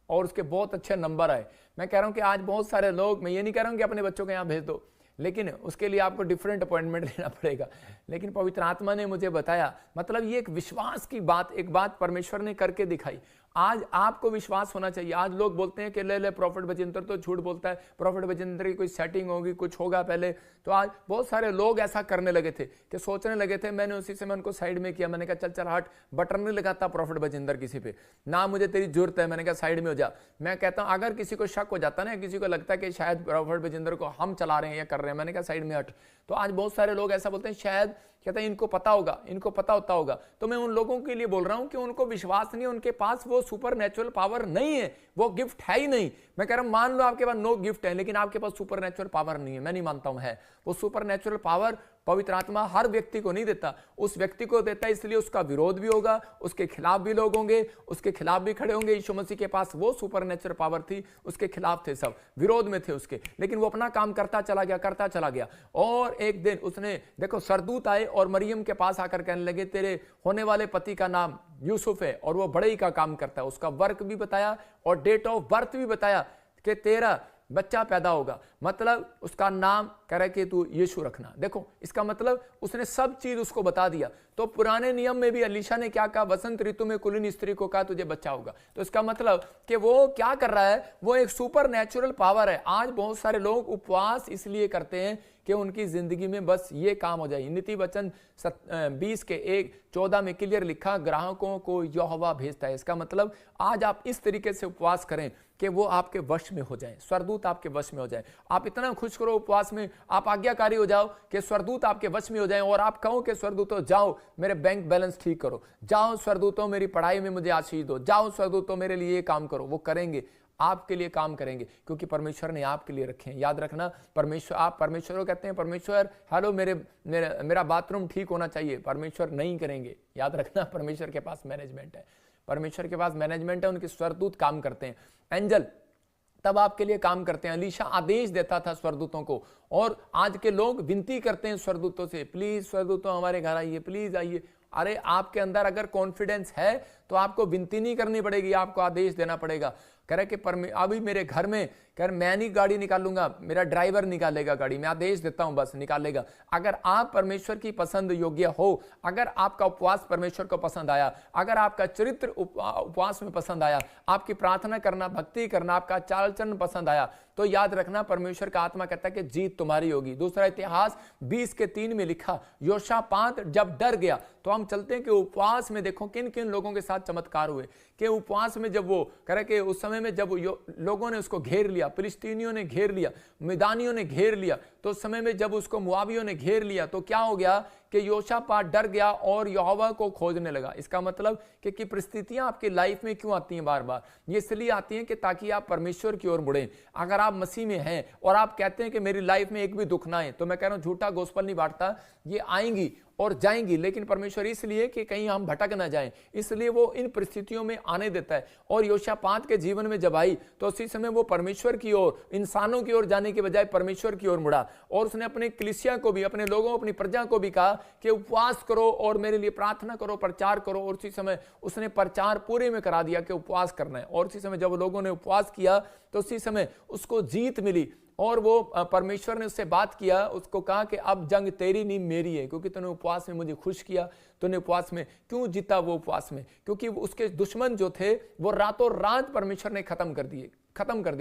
S1: और उसके बहुत अच्छे नंबर आए। मैं कह रहा हूँ कि आज बहुत सारे लोग, मैं ये नहीं कह रहा हूँ कि अपने बच्चों को यहाँ भेज दो, लेकिन उसके लिए आपको डिफरेंट अपॉइंटमेंट लेना पड़ेगा। लेकिन पवित्र आत्मा ने मुझे बताया, मतलब ये एक विश्वास की बात, एक बात परमेश्वर ने करके दिखाई। आज आपको विश्वास होना चाहिए। आज लोग बोलते हैं कि ले प्रॉफिट बजिंदर तो झूठ बोलता है, प्रॉफिट बजिंदर की कोई सेटिंग होगी, कुछ होगा पहले। तो आज बहुत सारे लोग ऐसा करने लगे थे कि सोचने लगे थे, मैंने उसी समय उनको साइड में किया। मैंने कहा चल हट, बटन नहीं लगाता प्रॉफिट बजिंदर किसी पे, ना मुझे तेरी जरूरत है। मैंने कहा साइड में हो जा। मैं कहता हूं अगर किसी को शक हो जाता ना, किसी को लगता है कि शायद प्रॉफिट बजिंदर को हम चला रहे हैं या कर रहे हैं, मैंने कहा साइड में हट। तो आज बहुत सारे लोग ऐसा बोलते हैं, शायद कहते हैं इनको पता होगा, इनको पता होता होगा। तो मैं उन लोगों के लिए बोल रहा हूं कि उनको विश्वास नहीं, उनके पास वो सुपर नेचुरल पावर नहीं है, वो गिफ्ट है ही नहीं। मैं कह रहा हूं मान लो आपके पास नो गिफ्ट है, लेकिन आपके पास सुपर नेचुरल पावर नहीं है। मैं नहीं मानता हूं है। वो सुपर नेचुरल पावर पवित्र आत्मा हर व्यक्ति को नहीं देता, उस व्यक्ति को देता है, इसलिए उसका विरोध भी होगा, उसके खिलाफ भी लोग होंगे, उसके खिलाफ भी खड़े होंगे। यीशु मसीह के पास वो सुपर नेचुरल पावर थी, उसके खिलाफ थे सब, विरोध में थे उसके, लेकिन वो अपना काम करता चला गया, करता चला गया। और एक दिन उसने देखो सरदूत आए और मरियम के पास आकर कहने लगे तेरे होने वाले पति का नाम यूसुफ है और वो बड़े ही का काम करता है। उसका वर्क भी बताया और डेट ऑफ बर्थ भी बताया कि तेरा बच्चा पैदा होगा, मतलब उसका नाम कह रहा है कि तू यीशु रखना। देखो इसका मतलब उसने सब चीज उसको बता दिया। तो पुराने नियम में भी अलीशा ने क्या कहा, वसंत ऋतु में कुलीन स्त्री को कहा तुझे बच्चा होगा। तो इसका मतलब कि वो क्या कर रहा है, वो एक सुपर नेचुरल पावर है। आज बहुत सारे लोग उपवास इसलिए करते हैं कि उनकी जिंदगी में बस ये काम हो जाए। नीति वचन 20:14 में क्लियर लिखा, ग्राहकों को यहोवा भेजता है। इसका मतलब आज आप इस तरीके से उपवास करें कि वो आपके वश में हो जाएं, स्वर्गदूत आपके वश में हो जाएं। आप इतना खुश करो उपवास में, आप आज्ञाकारी हो जाओ कि स्वर्गदूत आपके वश में हो जाएं, और आप कहो कि स्वर्गदूतों जाओ मेरे बैंक बैलेंस ठीक करो, जाओ स्वर्गदूतों मेरी पढ़ाई में मुझे आशीष दो, जाओ स्वर्गदूतों मेरे लिए ये काम करो। वो करेंगे, आपके लिए काम करेंगे, क्योंकि परमेश्वर ने आपके लिए रखे हैं। याद रखना, परमेश्वर, आप परमेश्वर को कहते हैं परमेश्वर हेलो मेरा बाथरूम ठीक होना चाहिए, परमेश्वर नहीं करेंगे। याद रखना, परमेश्वर के पास मैनेजमेंट है, परमेश्वर के पास मैनेजमेंट है, उनके स्वर्गदूत काम करते हैं, एंजल तब आपके लिए काम करते हैं। अलीशा आदेश देता था स्वर्गदूतों को, और आज के लोग विनती करते हैं स्वर्गदूतों से, प्लीज स्वर्गदूतों हमारे घर आइए, प्लीज आइए। अरे आपके अंदर अगर कॉन्फिडेंस है तो आपको विनती नहीं करनी पड़ेगी, आपको आदेश देना पड़ेगा। कह रहे कि अभी मेरे घर में, कह रहे मैं नहीं गाड़ी निकालूंगा, मेरा ड्राइवर निकालेगा गाड़ी, मैं आदेश देता हूं बस निकालेगा। अगर आप परमेश्वर की पसंद योग्य हो, अगर आपका उपवास परमेश्वर को पसंद आया, अगर आपका चरित्र उपवास में पसंद आया, आपकी प्रार्थना करना, भक्ति करना, आपका चाल चलन पसंद आया, तो याद रखना परमेश्वर का आत्मा कहता है कि जीत तुम्हारी होगी। दूसरा इतिहास 20:3 में लिखा, योशापात जब डर गया। तो हम चलते हैं कि उपवास में देखो किन किन लोगों के साथ चमत्कार हुए, कि उपवास में जब वो करे कि उस समय में जब लोगों ने उसको घेर लिया, फिलिस्तीनियों ने घेर लिया, मैदानियों ने घेर लिया, तो उस समय में जब उसको मुआवियों ने घेर लिया, तो क्या हो गया कि योशापात डर गया और यहोवा को खोजने लगा। इसका मतलब कि परिस्थितियां आपकी लाइफ में क्यों आती हैं बार बार, ये इसलिए आती हैं कि ताकि आप परमेश्वर की ओर मुड़ें। अगर आप मसीह में हैं और आप कहते हैं कि मेरी लाइफ में एक भी दुख ना आए, तो मैं कह रहा हूं झूठा गोस्पल नहीं बांटता, ये आएंगी और जाएंगी, लेकिन परमेश्वर इसलिए कि कहीं हम भटक ना जाएं, इसलिए वो इन परिस्थितियों में आने देता है। और योशापात के जीवन में जब आई तो उसी समय वो परमेश्वर की ओर, इंसानों की ओर जाने के बजाय परमेश्वर की ओर मुड़ा, और उसने अपने कलीसिया को भी, अपने लोगों, अपनी प्रजा को भी कहा कि उपवास करो और मेरे लिए प्रार्थना करो, प्रचार करो। और उसी समय उसने प्रचार पूरे में करा दिया कि उपवास करना है। और उसी समय जब लोगों ने उपवास किया तो उसी समय उसको जीत मिली, और वो परमेश्वर ने उससे बात किया, उसको कहा कि अब जंग तेरी नहीं मेरी है, क्योंकि तूने उपवास में मुझे खुश किया। तूने उपवास में क्यों जीता? वो उपवास में, क्योंकि उसके दुश्मन जो थे वो रातों रात परमेश्वर ने खत्म कर दिए।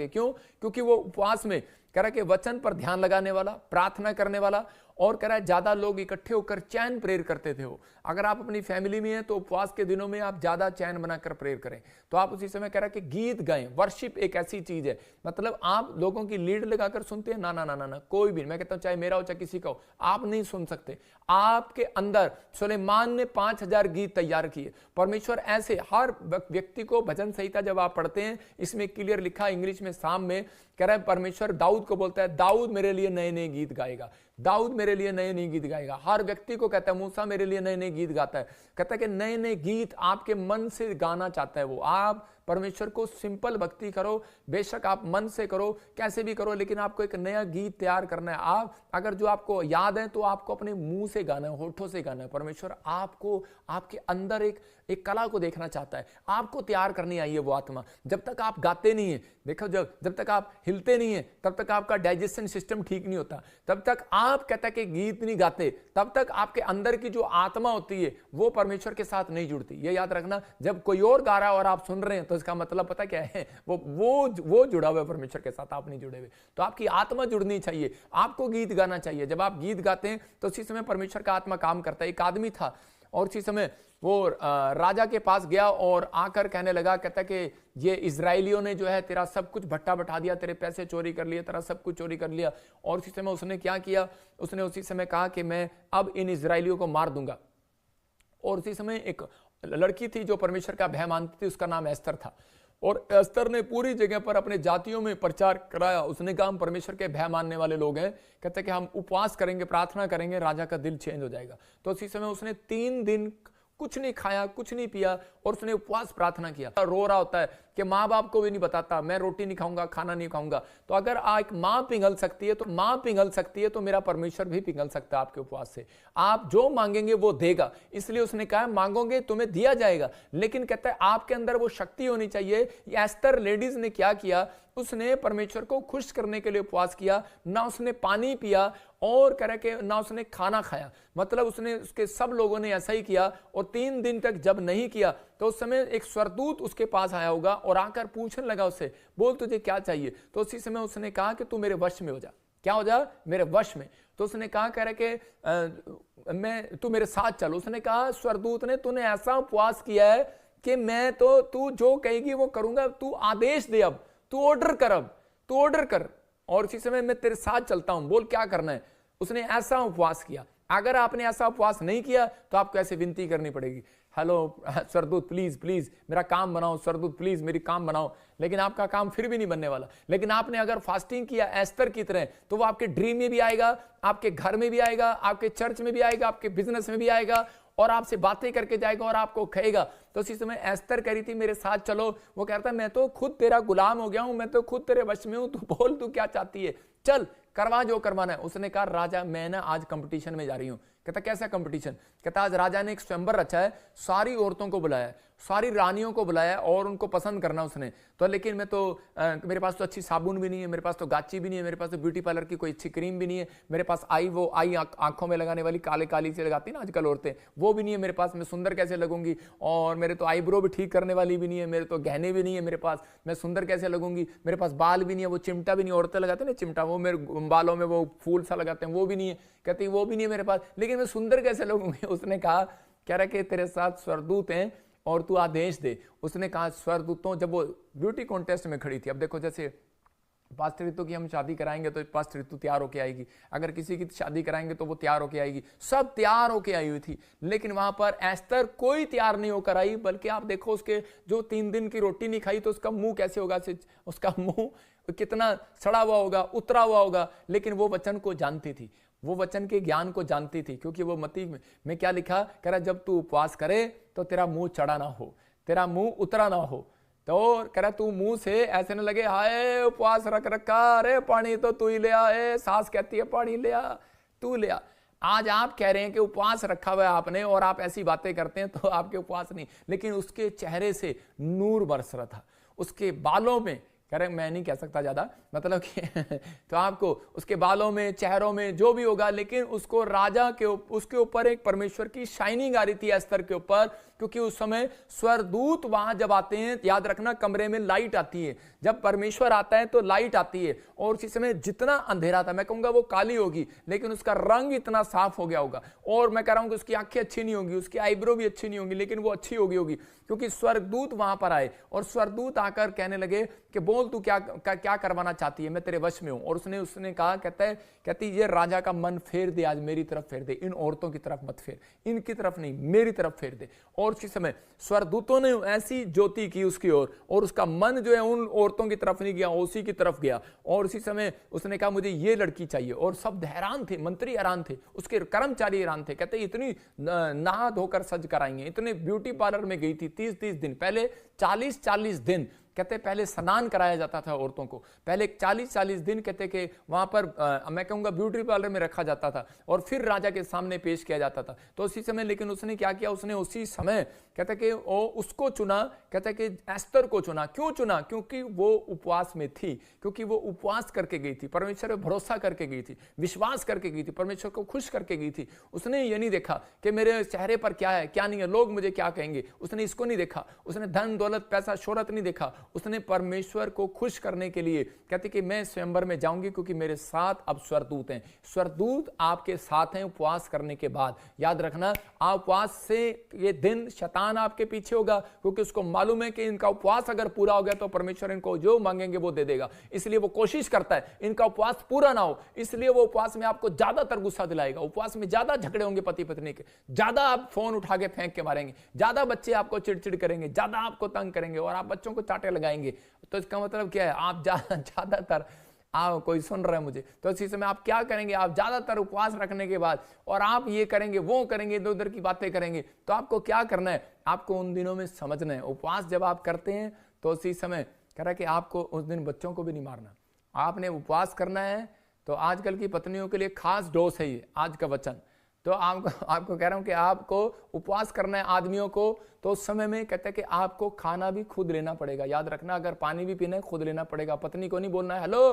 S1: क्यों? क्योंकि वो उपवास में कह रहा है कि वचन पर ध्यान लगाने वाला, प्रार्थना करने वाला, और कह रहा है ज्यादा लोग इकट्ठे होकर चैन प्रेयर करते थे। वो अगर आप अपनी फैमिली में हैं तो उपवास के दिनों में आप ज्यादा चैन बनाकर प्रेयर करें। तो आप उसी समय कह रहा है कि गीत गाएं। वर्शिप एक ऐसी चीज है, मतलब आप लोगों की लीड लगाकर सुनते हैं ना ना ना ना ना, कोई भी, मैं कहता हूं चाहे मेरा हो चाहे किसी का हो, आप नहीं सुन सकते। आपके अंदर सुलेमान ने 5000 गीत तैयार किए। परमेश्वर ऐसे हर व्यक्ति को, भजन संहिता जब आप पढ़ते हैं इसमें क्लियर लिखा इंग्लिश में, साम में कह रहा है परमेश्वर दाऊद को बोलता है, दाऊद मेरे लिए नए नए गीत गाएगा, दाऊद मेरे लिए नए नए गीत गाएगा। हर व्यक्ति को कहता है, मूसा मेरे लिए नए नए गीत गाता है। कहता है कि नए नए गीत आपके मन से गाना चाहता है वो। आप परमेश्वर को सिंपल भक्ति करो, बेशक आप मन से करो, कैसे भी करो, लेकिन आपको एक नया गीत तैयार करना है। आप अगर जो आपको याद है तो आपको अपने मुंह से गाना है, होठों से गाना है। परमेश्वर आपको, आपके अंदर एक कला को देखना चाहता है, आपको तैयार करनी आई है वो आत्मा। जब तक आप गाते नहीं है, देखो जब तक आप हिलते नहीं है तब तक आपका डाइजेशन सिस्टम ठीक नहीं होता। तब तक आप कहता है कि गीत नहीं गाते, तब तक आपके अंदर की जो आत्मा होती है वो परमेश्वर के साथ नहीं जुड़ती। ये याद रखना, जब कोई और गा रहा है और आप सुन रहे हैं तो इसका मतलब पता क्या है, वो जुड़ा हुआ है परमेश्वर के साथ, आप नहीं जुड़े हुए। तो आपकी आत्मा जुड़नी चाहिए, आपको गीत गाना चाहिए। जब आप गीत गाते हैं तो उसी समय परमेश्वर का आत्मा काम करता है। एक आदमी था और उसी समय वो राजा के पास गया और आकर कहने लगा, कहता कि ये इजराइलियों ने जो है तेरा सब कुछ भट्टा बैठा दिया, तेरे पैसे चोरी कर लिए, तेरा सब कुछ चोरी कर लिया। और उसी समय उसने क्या किया, उसने उसी समय कहा कि मैं अब इन इजराइलियों को मार दूंगा। और उसी समय एक लड़की थी जो परमेश्वर का भय मानती थी, उसका नाम एस्तर था। और एस्तर ने पूरी जगह पर अपने जातियों में प्रचार कराया। उसने कहा हम परमेश्वर के भय मानने वाले लोग हैं, कहते कि हम उपवास करेंगे, प्रार्थना करेंगे, राजा का दिल चेंज हो जाएगा। तो उसी समय उसने 3 दिन कुछ नहीं खाया, कुछ नहीं पिया, और उसने उपवास प्रार्थना किया। रो रहा होता है कि माँ बाप को भी नहीं बताता, मैं रोटी नहीं खाऊंगा, खाना नहीं खाऊंगा। तो अगर एक माँ पिघल सकती है तो माँ पिघल सकती है, तो मेरा परमेश्वर भी पिघल सकता है आपके उपवास से। आप जो मांगेंगे वो देगा। इसलिए उसने कहा मांगोगे तुम्हें दिया जाएगा, लेकिन कहता है आपके अंदर वो शक्ति होनी चाहिए। एस्तर लेडीज ने क्या किया, उसने परमेश्वर को खुश करने के लिए उपवास किया। ना उसने पानी पिया और कह रहा कि ना उसने खाना खाया, मतलब उसके सब लोगों ने ऐसा ही किया। और 3 दिन तक जब नहीं किया तो उस समय एक स्वर्गदूत उसके पास आया होगा और आकर पूछने लगा उससे, बोल तुझे क्या चाहिए। तो उसी समय उसने कहा कि तू मेरे वश में हो जा। क्या हो जा? मेरे वश में। तो उसने कहा, कह रहा कि मैं, तू मेरे साथ चल। उसने कहा स्वर्गदूत ने, तूने ऐसा उपवास किया है कि मैं तो, तू जो कहेगी वो करूंगा, तू आदेश दे अब। तू ऑर्डर कर, अब तू ऑर्डर कर और उसी समय मैं तेरे साथ चलता हूं, बोल क्या करना है। उसने ऐसा उपवास किया। अगर आपने ऐसा उपवास नहीं किया तो आपको ऐसे विनती करनी पड़ेगी, हेलो स्वर्गदूत प्लीज प्लीज मेरा काम बनाओ, स्वर्गदूत प्लीज मेरी काम बनाओ, लेकिन आपका काम फिर भी नहीं बनने वाला। लेकिन आपने अगर फास्टिंग किया एस्तर की तरह, तो वो आपके ड्रीम में भी आएगा, आपके घर में भी आएगा, आपके चर्च में भी आएगा, आपके बिजनेस में भी आएगा और आपसे बातें करके जाएगा और आपको कहेगा। तो उसी समय एस्तर कह रही थी मेरे साथ चलो, वो कहता है मैं तो खुद तेरा गुलाम हो गया हूं, मैं तो खुद तेरे वश में हूं, तू बोल तू क्या चाहती है, चल करवा जो करवाना है। उसने कहा राजा मैं ना आज कंपटीशन में जा रही हूं। कहता कैसा कंपटीशन? कहता आज राजा ने एक स्वयंवर रचा है, सारी औरतों को बुलाया, सारी रानियों को बुलाया और उनको पसंद करना उसने। तो लेकिन मैं तो मेरे पास तो अच्छी साबुन भी नहीं है, मेरे पास तो गाची भी नहीं है, मेरे पास तो ब्यूटी पार्लर की कोई अच्छी क्रीम भी नहीं है, मेरे पास वो आई आंखों में लगाने वाली काले काली से लगाती है ना आजकल औरतें, वो भी नहीं है मेरे पास, मैं सुंदर कैसे लगूंगी, और मेरे तो आईब्रो भी ठीक करने वाली भी नहीं है, मेरे तो गहने भी नहीं है मेरे पास, मैं सुंदर कैसे लगूंगी, मेरे पास बाल भी नहीं है, वो चिमटा भी नहीं, औरतें लगाते ना चिमटा, वो मेरे बालों में वो फूल सा लगाते हैं वो भी नहीं है। कहती वो भी नहीं है मेरे पास, लेकिन मैं सुंदर कैसे लगूंगी। उसने कहा कह रहा कि तेरे साथ स्वर्गदूत हैं और तू आदेश दे। उसने कहा स्वर्गदूतों, जब वो ब्यूटी कॉन्टेस्ट में खड़ी थी, अब देखो जैसे पास्टर ऋतु की हम शादी कराएंगे तो पास्टर ऋतु तैयार होके आएगी, अगर किसी की शादी कराएंगे तो वो तैयार होके आएगी, सब तैयार होके आई हुई थी। लेकिन वहां पर एस्तर कोई तैयार नहीं होकर आई, बल्कि आप देखो उसके जो 3 दिन की रोटी नहीं खाई तो उसका मुंह कैसे होगा, उसका मुंह कितना सड़ा हुआ होगा, उतरा हुआ होगा। लेकिन वो वचन को जानती थी, वो वचन के ज्ञान को जानती थी, क्योंकि वो मत्ती में क्या लिखा, कह रहा जब तू उपवास करे तो तेरा मुंह चढ़ा ना हो, तेरा मुंह उतरा ना हो। तो कह रहा तू मुंह से ऐसे न लगे हाय उपवास रख रखा, अरे पानी तो तू ही ले आ, सास कहती है पानी ले आ, तू ले आ। आज आप कह रहे हैं कि उपवास रखा हुआ है आपने और आप ऐसी बातें करते हैं तो आपके उपवास नहीं, लेकिन उसके चेहरे से नूर बरस रहा था, उसके बालों में, कह रहे मैं नहीं कह सकता ज्यादा, मतलब कि तो आपको उसके बालों में, चेहरों में जो भी होगा, लेकिन उसको राजा के उसके ऊपर एक परमेश्वर की शाइनिंग आ रही थी एस्तर के ऊपर, क्योंकि उस समय स्वर्गदूत वहां जब आते हैं, याद रखना कमरे में लाइट आती है, जब परमेश्वर आता है तो लाइट आती है, और उसी समय जितना अंधेरा था, मैं कहूंगा वो काली होगी, लेकिन उसका रंग इतना साफ हो गया होगा, और मैं कह रहा हूं कि उसकी आंखें अच्छी नहीं होंगी, उसकी आईब्रो भी अच्छी नहीं होंगी, लेकिन वो अच्छी होगी, क्योंकि स्वर्गदूत वहां पर आए और स्वर्गदूत आकर कहने लगे कि बोल तू क्या करवाना चाहती है, मैं तेरे वश में हूं। और उसने कहा, कहती ये राजा का मन फेर दे, आज मेरी तरफ फेर दे, इन औरतों की तरफ मत फेर, इनकी तरफ नहीं मेरी तरफ फेर दे। और उसी समय स्वर्गदूतों ने ऐसी ज्योति की उसकी ओर, और उसका मन जो है उन औरतों की तरफ नहीं गया, उसी की तरफ गया। और उसी समय उसने कहा मुझे ये लड़की चाहिए, और सब हैरान थे, मंत्री हैरान थे, उसके कर्मचारी हैरान थे, कहते इतनी नहा धोकर सज कर आएंगे, इतने ब्यूटी पार्लर में गई थी 30-30 दिन पहले, 40-40 दिन कहते पहले स्नान कराया जाता था औरतों को, पहले 40-40 दिन कहते कि वहां पर मैं कहूंगा ब्यूटी पार्लर में रखा जाता था और फिर राजा के सामने पेश किया जाता था। तो उसी समय लेकिन उसने क्या किया, उसने उसी समय कहते कि वो उसको चुना, कहते कि एस्तर को चुना। क्यों चुना? क्योंकि वो उपवास में थी, क्योंकि वो उपवास करके गई थी, परमेश्वर पे भरोसा करके गई थी, विश्वास करके गई थी, परमेश्वर को खुश करके गई थी। उसने ये नहीं देखा कि मेरे चेहरे पर क्या है क्या नहीं है, लोग मुझे क्या कहेंगे, उसने इसको नहीं देखा, उसने धन दौलत पैसा शोहरत नहीं देखा, उसने परमेश्वर को खुश करने के लिए कहते कि मैं स्वयंवर में जाऊंगी क्योंकि मेरे साथ अब स्वर्गदूत हैं। स्वर्गदूत आपके साथ हैं उपवास करने के बाद। याद रखना, आप उपवास से ये दिन शैतान आपके पीछे होगा, क्योंकि उसको मालूम है कि इनका उपवास अगर पूरा हो गया तो परमेश्वर इनको जो मांगेंगे वो दे देगा, इसलिए वो कोशिश करता है इनका उपवास पूरा ना हो, इसलिए वो उपवास में आपको ज्यादातर गुस्सा दिलाएगा, उपवास में ज्यादा झगड़े होंगे पति पत्नी के, ज्यादा आप फोन उठा के फेंक के मारेंगे, ज्यादा बच्चे आपको चिड़चिड़ करेंगे, ज्यादा आपको तंग करेंगे और आप बच्चों को चाटे लगाएंगे। तो इसका मतलब क्या है, आप ज्यादातर आप कोई सुन रहे हैं मुझे, तो इसी समय आप क्या करेंगे, आप ज्यादातर उपवास रखने के बाद और आप ये करेंगे वो करेंगे, इधर उधर की बातें करेंगे, तो आपको क्या करना है, आपको उन दिनों में समझना है, उपवास जब आप करते हैं तो उसी समय कह रहा है कि आपको उस दिन बच्चों को भी नहीं मारना, आपने उपवास करना है। तो आजकल की पत्नियों के लिए खास डोज है ये आज का वचन। तो आपको कह रहा हूं कि आपको उपवास करना है आदमियों को, तो उस समय में कहते हैं कि आपको खाना भी खुद लेना पड़ेगा। याद रखना, अगर पानी भी पीना है खुद लेना पड़ेगा। पत्नी को नहीं बोलना है हेलो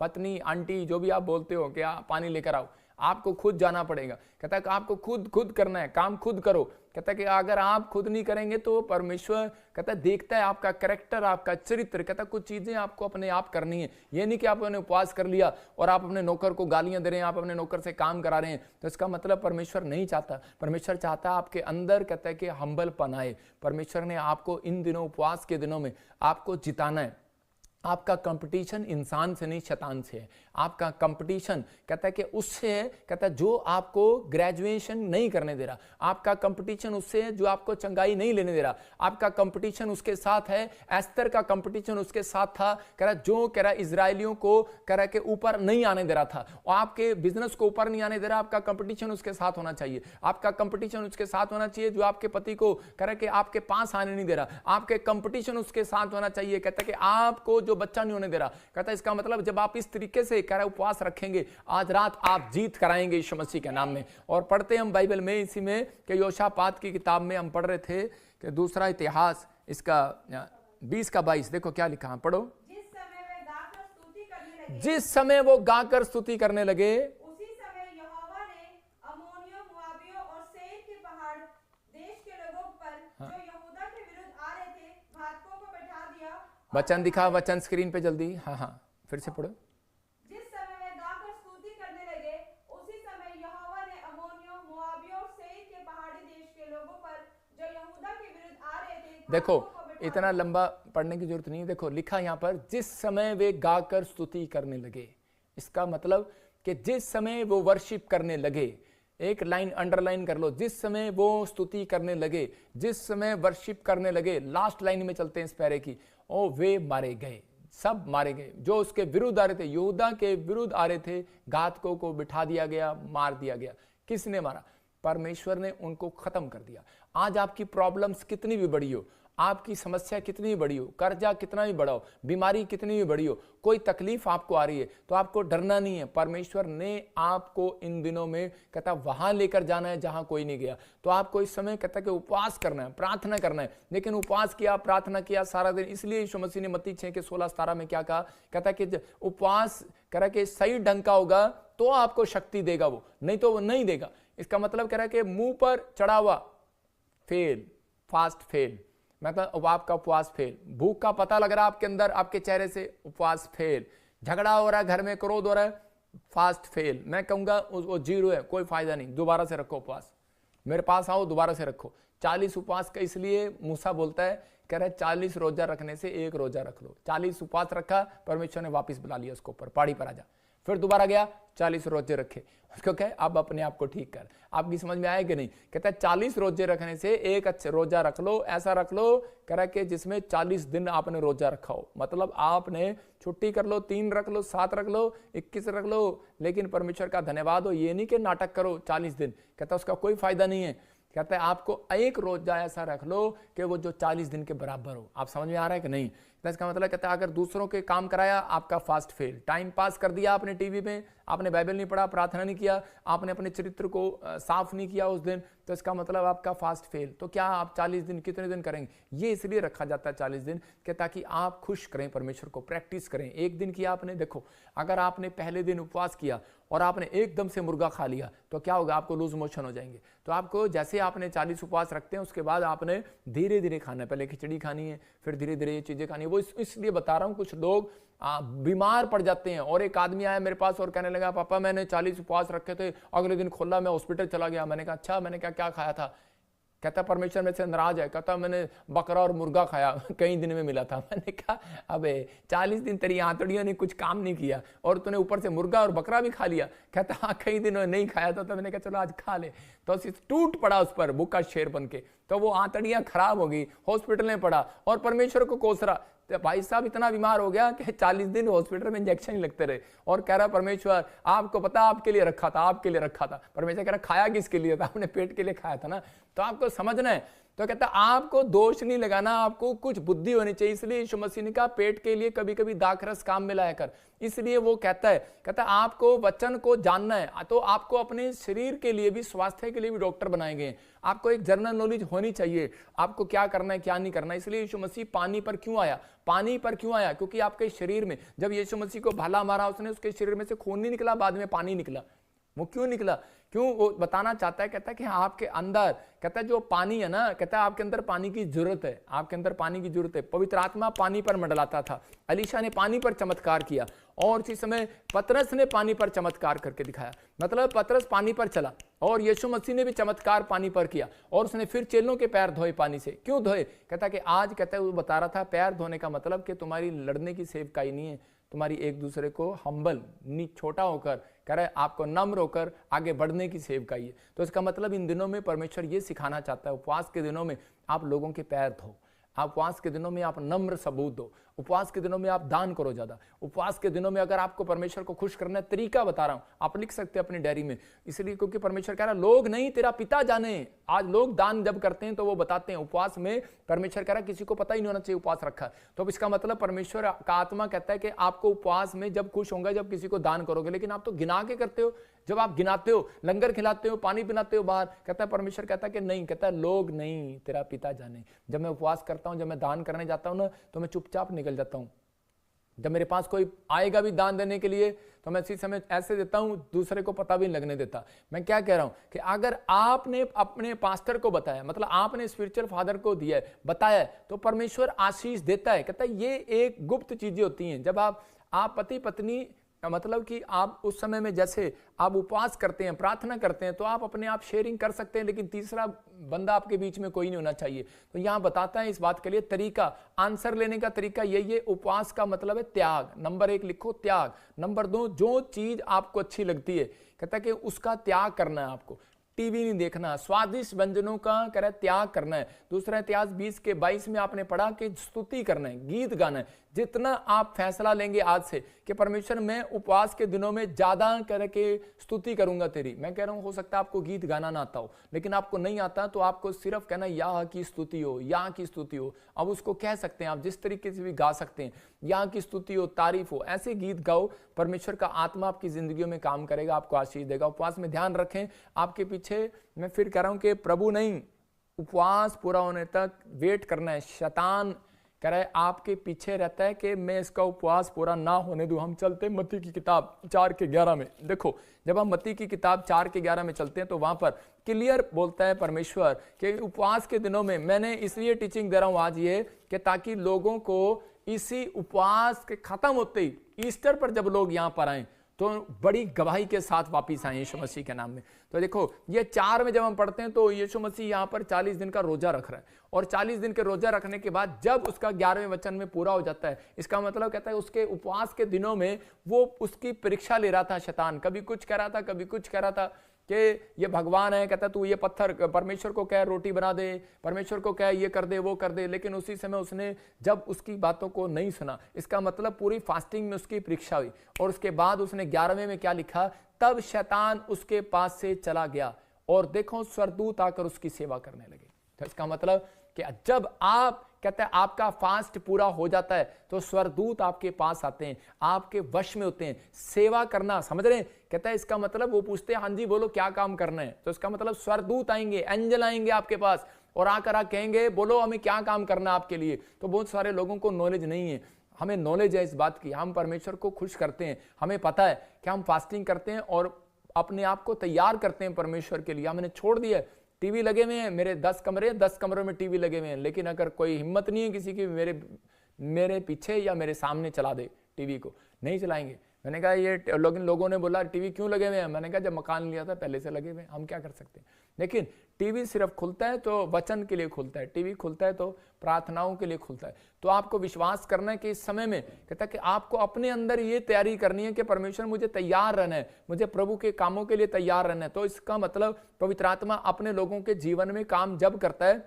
S1: पत्नी आंटी जो भी आप बोलते हो कि पानी लेकर आओ, आपको खुद जाना पड़ेगा। कहता है कि आपको खुद करना है, काम खुद करो। कहता है कि अगर आप खुद नहीं करेंगे तो परमेश्वर कहता है देखता है आपका कैरेक्टर, आपका चरित्र। कहता है कुछ चीजें आपको अपने आप करनी है, ये नहीं कि आपने उपवास कर लिया और आप अपने नौकर को गालियां दे रहे हैं, आप अपने नौकर से काम करा रहे हैं, तो इसका मतलब परमेश्वर नहीं चाहता। परमेश्वर चाहता है आपके अंदर कहता है कि हम्बलपन आए। परमेश्वर ने आपको इन दिनों, उपवास के दिनों में आपको जिताना है। आपका कंपटीशन इंसान से नहीं शैतान से है। आपका कंपटीशन कहता है कि उससे है, कहता है जो आपको ग्रेजुएशन नहीं करने दे रहा। आपका कंपटीशन उससे है जो आपको चंगाई नहीं लेने दे रहा। आपका कंपटीशन उसके साथ है। एस्तर का कंपटीशन उसके साथ था, कह रहा जो कह रहा इजरायलियों को कह रहा के ऊपर नहीं आने दे रहा था, और आपके बिजनेस को ऊपर नहीं आने दे रहा। आपका कंपटीशन उसके साथ होना चाहिए। आपका कंपटीशन उसके साथ होना चाहिए जो आपके पति को कह रहा कि आपके पास आने नहीं दे रहा। आपके कंपटीशन उसके साथ होना चाहिए, कहता है कि आपको जो बच्चा नहीं होने दे रहा। कहता है इसका मतलब जब आप इस तरीके से कह रहा उपवास रखेंगे, आज रात आप जीत कराएंगे यीशु मसीह के नाम में। और पढ़ते हम बाइबल में इसी में कि योशापात की किताब में हम पढ़ रहे थे कि दूसरा इतिहास इसका 20:22 देखो क्या लिखा है, पढ़ो। जिस समय वो गाकर स्तुति करने लगे,
S2: उसी समय यहोवा ने अम्मोनियों, मोआबियों और सेईर के पहाड़ देश के लोगों पर जो यहूदा के विरुद्ध आ रहे थे, घातकों को बैठा दिया।
S1: वचन दिखा, वचन स्क्रीन पे जल्दी। हाँ फिर से पढ़ो।
S2: जिस समय वे गाकर स्तुति करने लगे, उसी समय यहोवा ने अम्मोनियों, मोआबियों और सेईर के पहाड़ी देश के लोगों पर जो यहूदा के विरुद्ध आ रहे थे,
S1: देखो
S2: घातकों को बैठा
S1: इतना लंबा पढ़ने की जरूरत नहीं है। देखो लिखा यहां पर जिस समय वे गाकर स्तुति करने लगे। इसका मतलब कि जिस समय वो वर्शिप करने लगे, एक लाइन अंडरलाइन कर लो, जिस समय वो स्तुति करने लगे, जिस समय वर्शिप करने लगे। लास्ट लाइन में चलते हैं इस पैरे की। ओ वे मारे गए, सब मारे गए जो उसके विरुद्ध आ रहे थे, यहूदा के विरुद्ध आ रहे थे। घातकों को बिठा दिया गया, मार दिया गया। किसने मारा? परमेश्वर ने उनको खत्म कर दिया। आज आपकी प्रॉब्लम्स कितनी भी बड़ी हो, आपकी समस्या कितनी भी बड़ी हो, कर्जा कितना भी बड़ा हो, बीमारी कितनी भी बड़ी हो, कोई तकलीफ आपको आ रही है तो आपको डरना नहीं है। परमेश्वर ने आपको इन दिनों में कहता वहां लेकर जाना है जहां कोई नहीं गया। तो आपको इस समय कहता कि उपवास करना है, प्रार्थना करना है। लेकिन उपवास किया, प्रार्थना किया सारा दिन, इसलिए यीशु मसीह ने मत्ती 6:16-17 में क्या कहा? कहता कि उपवास करा के सही ढंग का होगा तो आपको शक्ति देगा वो, नहीं तो वो नहीं देगा। इसका मतलब कह रहा है कि मुंह पर चढ़ा हुआ फेल, फास्ट फेल, मतलब आपका उपवास फेल। भूख का पता लग रहा है आपके अंदर, आपके चेहरे से, उपवास फेल। झगड़ा हो रहा है, घर में क्रोध हो रहा है, फास्ट फेल। मैं कहूंगा वो जीरो है, कोई फायदा नहीं। दोबारा से रखो उपवास, मेरे पास आओ, दोबारा से रखो। 40 उपवास का इसलिए मूसा बोलता है, कह रहा है 40 रोजा रखने से एक रोजा रख लो। 40 उपवास रखा, परमेश्वर ने वापस बुला लिया उसको ऊपर, पहाड़ी पर आजा। फिर दोबारा गया, 40 रोजे रखे। उसको कहे अब अपने आप को ठीक कर। आपकी समझ में आए कि नहीं? कहता है 40 रोजे रखने से एक अच्छा रोजा रख लो, ऐसा रख लो कह रहा कि जिसमें 40 दिन आपने रोजा रखा हो। मतलब आपने छुट्टी कर लो, 3 रख लो, 7 रख लो, 21 रख लो, लेकिन परमेश्वर का धन्यवाद हो, ये नहीं कि नाटक करो 40 दिन। कहता उसका कोई फायदा नहीं है। कहता है आपको एक रोजा ऐसा रख लो कि वो जो 40 दिन के बराबर हो। आप समझ में आ रहा है कि नहीं? इसका मतलब कहता है अगर दूसरों के काम कराया, आपका फास्ट फेल। टाइम पास कर दिया आपने टीवी में, आपने बाइबल नहीं पढ़ा, प्रार्थना नहीं किया, आपने अपने चरित्र को साफ नहीं किया उस दिन, तो इसका मतलब आपका फास्ट फेल। तो क्या आप 40 दिन कितने दिन करेंगे? ये इसलिए रखा जाता है 40 दिन कि ताकि आप खुश करें परमेश्वर को, प्रैक्टिस करें। एक दिन किया आपने, देखो अगर आपने पहले दिन उपवास किया और आपने एकदम से मुर्गा खा लिया तो क्या होगा? आपको लूज मोशन हो जाएंगे। तो आपको जैसे आपने 40 उपवास रखते हैं, उसके बाद आपने धीरे धीरे खाना है। पहले खिचड़ी खानी है, फिर धीरे धीरे ये चीजें खानी है। वो इसलिए बता रहा हूं, कुछ लोग बीमार पड़ जाते हैं। और एक आदमी आया मेरे पास और कहने लगा, पापा मैंने 40 उपवास रखे थे, अगले दिन खोला, मैं हॉस्पिटल चला गया। मैंने कहा अच्छा, मैंने कहा क्या खाया था? कहता परमेश्वर मेरे से नाराज है। कहता मैंने बकरा और मुर्गा खाया, कई दिन में मिला था। मैंने कहा अबे 40 दिन तेरी आंतड़ियों ने कुछ काम नहीं किया और तूने ऊपर से मुर्गा और बकरा भी खा लिया। कहता हाँ कई दिनों नहीं खाया था। तो मैंने कहा चलो आज खा ले। तो टूट पड़ा उस पर भूखा शेर बन के, तो वो आंतड़ियां खराब हो गई, हॉस्पिटल में पड़ा और परमेश्वर को कोस रहा। तो भाई साहब इतना बीमार हो गया कि 40 दिन हॉस्पिटल में इंजेक्शन ही लगते रहे और कह रहा परमेश्वर आपको पता आपके लिए रखा था, आपके लिए रखा था। परमेश्वर कह रहा खाया किसके लिए था? आपने पेट के लिए खाया था ना। तो आपको समझना है। तो कहता आपको दोष नहीं लगाना, आपको कुछ बुद्धि होनी चाहिए। इसलिए यीशु मसीह ने कहा पेट के लिए कभी कभी दाखरस काम में लाया कर। इसलिए वो कहता आपको वचन को जानना है, तो आपको अपने शरीर के लिए भी, स्वास्थ्य के लिए भी डॉक्टर बनाए गए। आपको एक जनरल नॉलेज होनी चाहिए, आपको क्या करना है क्या नहीं करना। इसलिए यीशु मसीह पानी पर क्यों आया? पानी पर क्यों आया? क्योंकि आपके शरीर में जब यीशु मसीह को भाला मारा, उसने उसके शरीर में से खून नहीं निकला, बाद में पानी निकला। वो क्यों निकला? क्यों? वो बताना चाहता है, कहता है कि आपके अंदर, कहता है जो पानी है ना, कहता है आपके अंदर पानी की जरूरत है, आपके अंदर पानी की जरूरत है। पवित्र आत्मा पानी पर मंडलाता था, एलीशा ने पानी पर चमत्कार किया, और इसी समय पतरस ने पानी पर चमत्कार करके दिखाया। मतलब पतरस पानी पर चला, और यीशु मसीह ने भी चमत्कार पानी पर किया, और उसने फिर चेलों के पैर धोए पानी से। क्यों धोए? कहता कि आज, कहता है वो बता रहा था, पैर धोने का मतलब कि तुम्हारी लड़ने की सेवकाई नहीं है, तुम्हारी एक दूसरे को हम्बल, छोटा होकर, कह रहा है आपको नम्र होकर आगे बढ़ने की सेवकाई है। तो इसका मतलब इन दिनों में परमेश्वर ये सिखाना चाहता है, उपवास के दिनों में आप लोगों के पैर धो, आप उपवास के दिनों में आप नम्र सबूत दो, उपवास के दिनों में आप दान करो ज्यादा, उपवास के दिनों में अगर आपको परमेश्वर को खुश करना है, तरीका बता रहा हूं, आप लिख सकते हैं अपनी डायरी में, इसलिए क्योंकि परमेश्वर कह रहा है लोग नहीं तेरा पिता जाने। आज लोग दान जब करते हैं तो वो बताते हैं, उपवास में परमेश्वर कह रहा है किसी को पता ही नहीं होना चाहिए उपवास रखा है। तो अब इसका मतलब परमेश्वर का आत्मा कहता है कि आपको उपवास में जब खुश होगा जब किसी को दान करोगे, लेकिन आप तो गिना के करते हो, जब आप गिनाते हो, लंगर खिलाते हो, पानी पिलाते हो बाहर, कहता है परमेश्वर कहता है कि नहीं, कहता है लोग नहीं तेरा पिता जाने। जब मैं उपवास करता हूं, जब मैं दान करने जाता हूं ना, तो मैं चुपचाप निकल जाता हूं। जब मेरे पास कोई आएगा भी दान देने के लिए तो मैं इसी समय ऐसे देता हूं, दूसरे को पता भी नहीं लगने देता। मैं क्या कह रहा हूं कि अगर आपने अपने पास्टर को बताया, मतलब आपने स्पिरिचुअल फादर को दिया है, बताया, तो परमेश्वर आशीष देता है। कहता है ये एक गुप्त चीजें होती हैं। जब आप पति पत्नी, मतलब कि आप उस समय में जैसे आप उपवास करते हैं, प्रार्थना करते हैं, तो आप अपने आप शेयरिंग कर सकते हैं, लेकिन तीसरा बंदा आपके बीच में कोई नहीं होना चाहिए। तो यहां बताता है इस बात के लिए तरीका, आंसर लेने का तरीका यही है। उपवास का मतलब है त्याग। नंबर 1 लिखो, त्याग। नंबर 2, जो चीज आपको अच्छी लगती है, कहता है कि उसका त्याग करना है आपको। टीवी नहीं देखना, स्वादिष्ट व्यंजनों का कह रहा है त्याग करना है। दूसरा इतिहास 20:22 में आपने पढ़ा कि स्तुति करना है, गीत गाना है। जितना आप फैसला लेंगे आज से कि परमेश्वर मैं उपवास के दिनों में ज्यादा कह के स्तुति करूंगा तेरी, मैं कह रहा हूं हो सकता है आपको गीत गाना ना आता हो, लेकिन आपको नहीं आता तो आपको सिर्फ कहना यहाँ की स्तुति हो, यहाँ की स्तुति हो। अब उसको कह सकते हैं आप जिस तरीके से भी गा सकते हैं, यहाँ की स्तुति हो, तारीफ हो, ऐसे गीत गाओ। परमेश्वर का आत्मा आपकी जिंदगियों में काम करेगा, आपको आशीष देगा। उपवास में ध्यान रखें, आपके पीछे मैं फिर कह रहा हूं कि प्रभु नहीं, उपवास पूरा होने तक वेट करना है। शैतान कह रहा है आपके पीछे रहता है कि मैं इसका उपवास पूरा ना होने दूं। हम चलते मत्ती की किताब 4:11 में, देखो जब हम मत्ती की किताब 4:11 में चलते हैं तो वहां पर क्लियर बोलता है परमेश्वर कि उपवास के दिनों में, मैंने इसलिए टीचिंग दे रहा हूं आज ये कि ताकि लोगों को इसी उपवास के खत्म होते ही, ईस्टर पर जब लोग यहां पर आए तो बड़ी गवाही के साथ वापिस आए यीशु मसीह के नाम में। तो देखो ये 4 में जब हम पढ़ते हैं तो यीशु मसीह यहाँ पर 40 दिन का रोजा रख रहा है, और 40 दिन के रोजा रखने के बाद जब उसका 11वें वचन में पूरा हो जाता है, इसका मतलब कहता है उसके उपवास के दिनों में वो उसकी परीक्षा ले रहा था शैतान। कभी कुछ कह रहा था, कभी कुछ कह रहा था कि ये भगवान है, कहता तू ये पत्थर, परमेश्वर को कह रोटी बना दे, परमेश्वर को कह ये कर दे वो कर दे, लेकिन उसी समय उसने जब उसकी बातों को नहीं सुना, इसका मतलब पूरी फास्टिंग में उसकी परीक्षा हुई। और उसके बाद उसने 11वें में क्या लिखा, तब शैतान उसके पास से चला गया और देखो स्वर्गदूत आकर उसकी सेवा करने लगे। तो इसका मतलब कि जब आप कहते हैं आपका फास्ट पूरा हो जाता है तो स्वर्गदूत आपके पास आते हैं, आपके वश में होते हैं। सेवा करना, समझ रहे हैं? कहता है इसका मतलब वो पूछते हैं हाँ जी बोलो क्या काम करना है, तो इसका मतलब स्वर्गदूत आएंगे, एंजल आएंगे आपके पास और आकर आप कहेंगे बोलो हमें क्या काम करना है आपके लिए। तो बहुत सारे लोगों को नॉलेज नहीं है, हमें नॉलेज है इस बात की, हम परमेश्वर को खुश करते हैं, हमें पता है कि हम फास्टिंग करते हैं और अपने आप को तैयार करते हैं परमेश्वर के लिए। हमने छोड़ दिया, टीवी लगे हुए हैं, मेरे 10 कमरे, 10 कमरों में टीवी लगे हुए हैं, लेकिन अगर कोई हिम्मत नहीं है किसी की मेरे पीछे या मेरे सामने चला दे टीवी को, नहीं चलाएंगे। मैंने कहा ये लोगों ने बोला टीवी क्यों लगे हुए हैं, मैंने कहा जब मकान लिया था पहले से लगे हुए हैं, हम क्या कर सकते हैं। लेकिन टीवी सिर्फ खुलता है तो वचन के लिए खुलता है, टीवी खुलता है तो प्रार्थनाओं के लिए खुलता है। तो आपको विश्वास करना है कि इस समय में कहता है कि आपको अपने अंदर ये तैयारी करनी है कि परमेश्वर मुझे तैयार रहना है, मुझे प्रभु के कामों के लिए तैयार रहना है। तो इसका मतलब पवित्र आत्मा अपने लोगों के जीवन में काम जब करता है,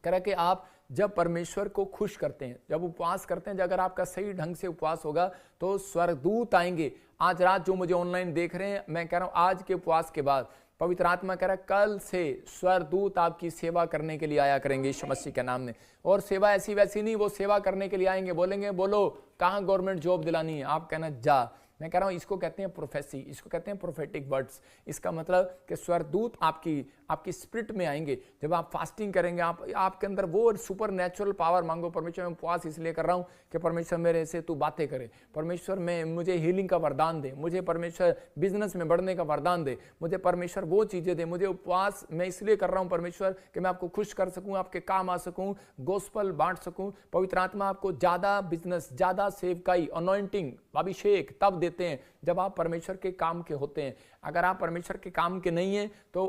S1: कह रहा कि आप जब परमेश्वर को खुश करते हैं, जब उपवास करते हैं, अगर आपका सही ढंग से उपवास होगा तो स्वर्गदूत आएंगे। आज रात जो मुझे ऑनलाइन देख रहे हैं, मैं कह रहा हूं आज के उपवास के बाद पवित्र आत्मा कह रहा है कल से स्वर्गदूत आपकी सेवा करने के लिए आया करेंगे यीशु मसीह के नाम में। और सेवा ऐसी वैसी नहीं, वो सेवा करने के लिए आएंगे, बोलेंगे बोलो कहाँ गवर्नमेंट जॉब दिलानी है, आप कहना जा मैं कह रहा हूँ इसको कहते हैं प्रोफेसी, इसको कहते हैं प्रोफेटिक वर्ड्स। इसका मतलब कि स्वर्गदूत आपकी स्पिरिट में आएंगे जब आप फास्टिंग करेंगे, आपके अंदर वो सुपर नेचुरल पावर मांगो। परमेश्वर मैं उपवास इसलिए कर रहा हूँ कि परमेश्वर मेरे से तू बातें करे, परमेश्वर में मुझे हीलिंग का वरदान दे, मुझे परमेश्वर बिजनेस में बढ़ने का वरदान दे, मुझे परमेश्वर वो चीजें दे। मुझे उपवास मैं इसलिए कर रहा हूँ परमेश्वर कि मैं आपको खुश कर सकूं, आपके काम आ सकूं, गोस्पल बांट सकूं। पवित्र आत्मा आपको ज्यादा बिजनेस, ज्यादा सेवकाई, अनॉइंटिंग, अभिषेक तब देते हैं जब आप परमेश्वर के काम के होते हैं। अगर आप परमेश्वर के काम के नहीं हैं तो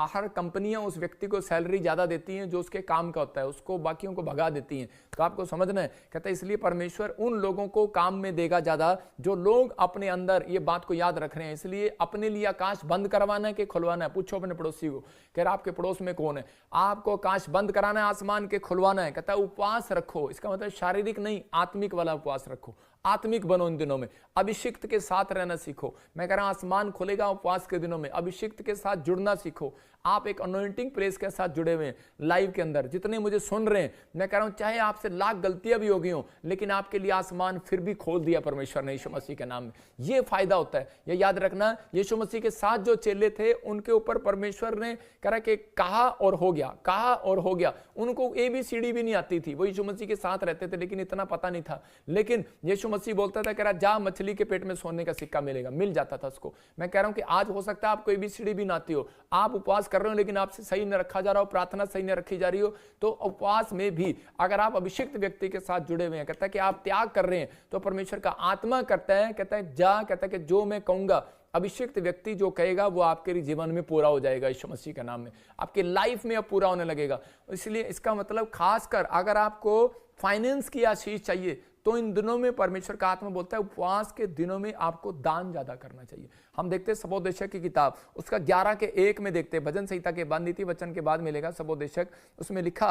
S1: हर कंपनियां उस व्यक्ति को सैलरी ज्यादा देती हैं जो उसके काम का होता है, उसको बाकियों को भगा देती हैं। तो आपको समझना है, कहता है इसलिए परमेश्वर उन लोगों को काम में देगा ज्यादा जो लोग अपने अंदर ये बात को याद रख रहे हैं। इसलिए अपने लिए आकाश बंद करवाना है कि खुलवाना है? पूछो अपने पड़ोसी को, कह रहा आपके पड़ोस में कौन है? आपको आकाश बंद कराना है, आसमान के खुलवाना है। कहता है उपवास रखो, इसका मतलब शारीरिक नहीं, आत्मिक वाला उपवास रखो। आत्मिक बनो इन दिनों में, अभिषिक्त के साथ रहना सीखो। मैं कह रहा हूं आसमान खुलेगा उपवास के दिनों में, अभिषिक्त के साथ जुड़ना सीखो। आप एक अनॉइंटिंग प्लेस के साथ जुड़े हुए हैं लाइव के अंदर। जितने मुझे सुन रहे हैं, मैं कह रहा हूं चाहे आपसे लाख गलतियां भी हो गई हो, लेकिन आपके लिए आसमान फिर भी खोल दिया परमेश्वर ने यीशु मसीह के नाम में। ये फायदा होता है, ये याद रखना। यीशु मसीह के साथ जो चेले थे उनके ऊपर परमेश्वर ने कहा और हो गया, कहा और हो गया। उनको ABCD भी नहीं आती थी, वो यीशु मसीह के साथ रहते थे लेकिन इतना पता नहीं था। लेकिन यीशु मसीह बोलता था, कह रहा जा मछली के पेट में सोने का सिक्का मिलेगा, मिल जाता था उसको। मैं कह रहा हूं कि आज हो सकता है आपको ABCD भी ना आती हो, आप उपवास कर रहे हो लेकिन आपसे सही न रखा जा रहा हो, प्रार्थना सही न रखी जा रही हो, तो उपवास में भी अगर आप अभिषिक्त व्यक्ति के साथ जुड़े हुए हैं, कहता है कि आप त्याग कर रहे हैं, तो परमेश्वर का आत्मा करता है, कहता है जा, कहता है कि जो मैं कहूंगा, अभिषिक्त व्यक्ति जो कहेगा वो आपके जीवन में पूरा हो जाएगा यीशु मसीह के नाम में, आपके लाइफ में अब पूरा होने लगेगा। इसलिए इसका मतलब खासकर अगर आपको फाइनेंस की आशीष चाहिए तो इन दिनों में परमेश्वर का आत्मा बोलता है उपवास के दिनों में आपको दान ज्यादा करना चाहिए। हम देखते हैं सबोदेशक की किताब उसका 11:1 में देखते हैं, भजन संहिता के बाद, नीति वचन के बाद मिलेगा सबोदेशक, उसमें लिखा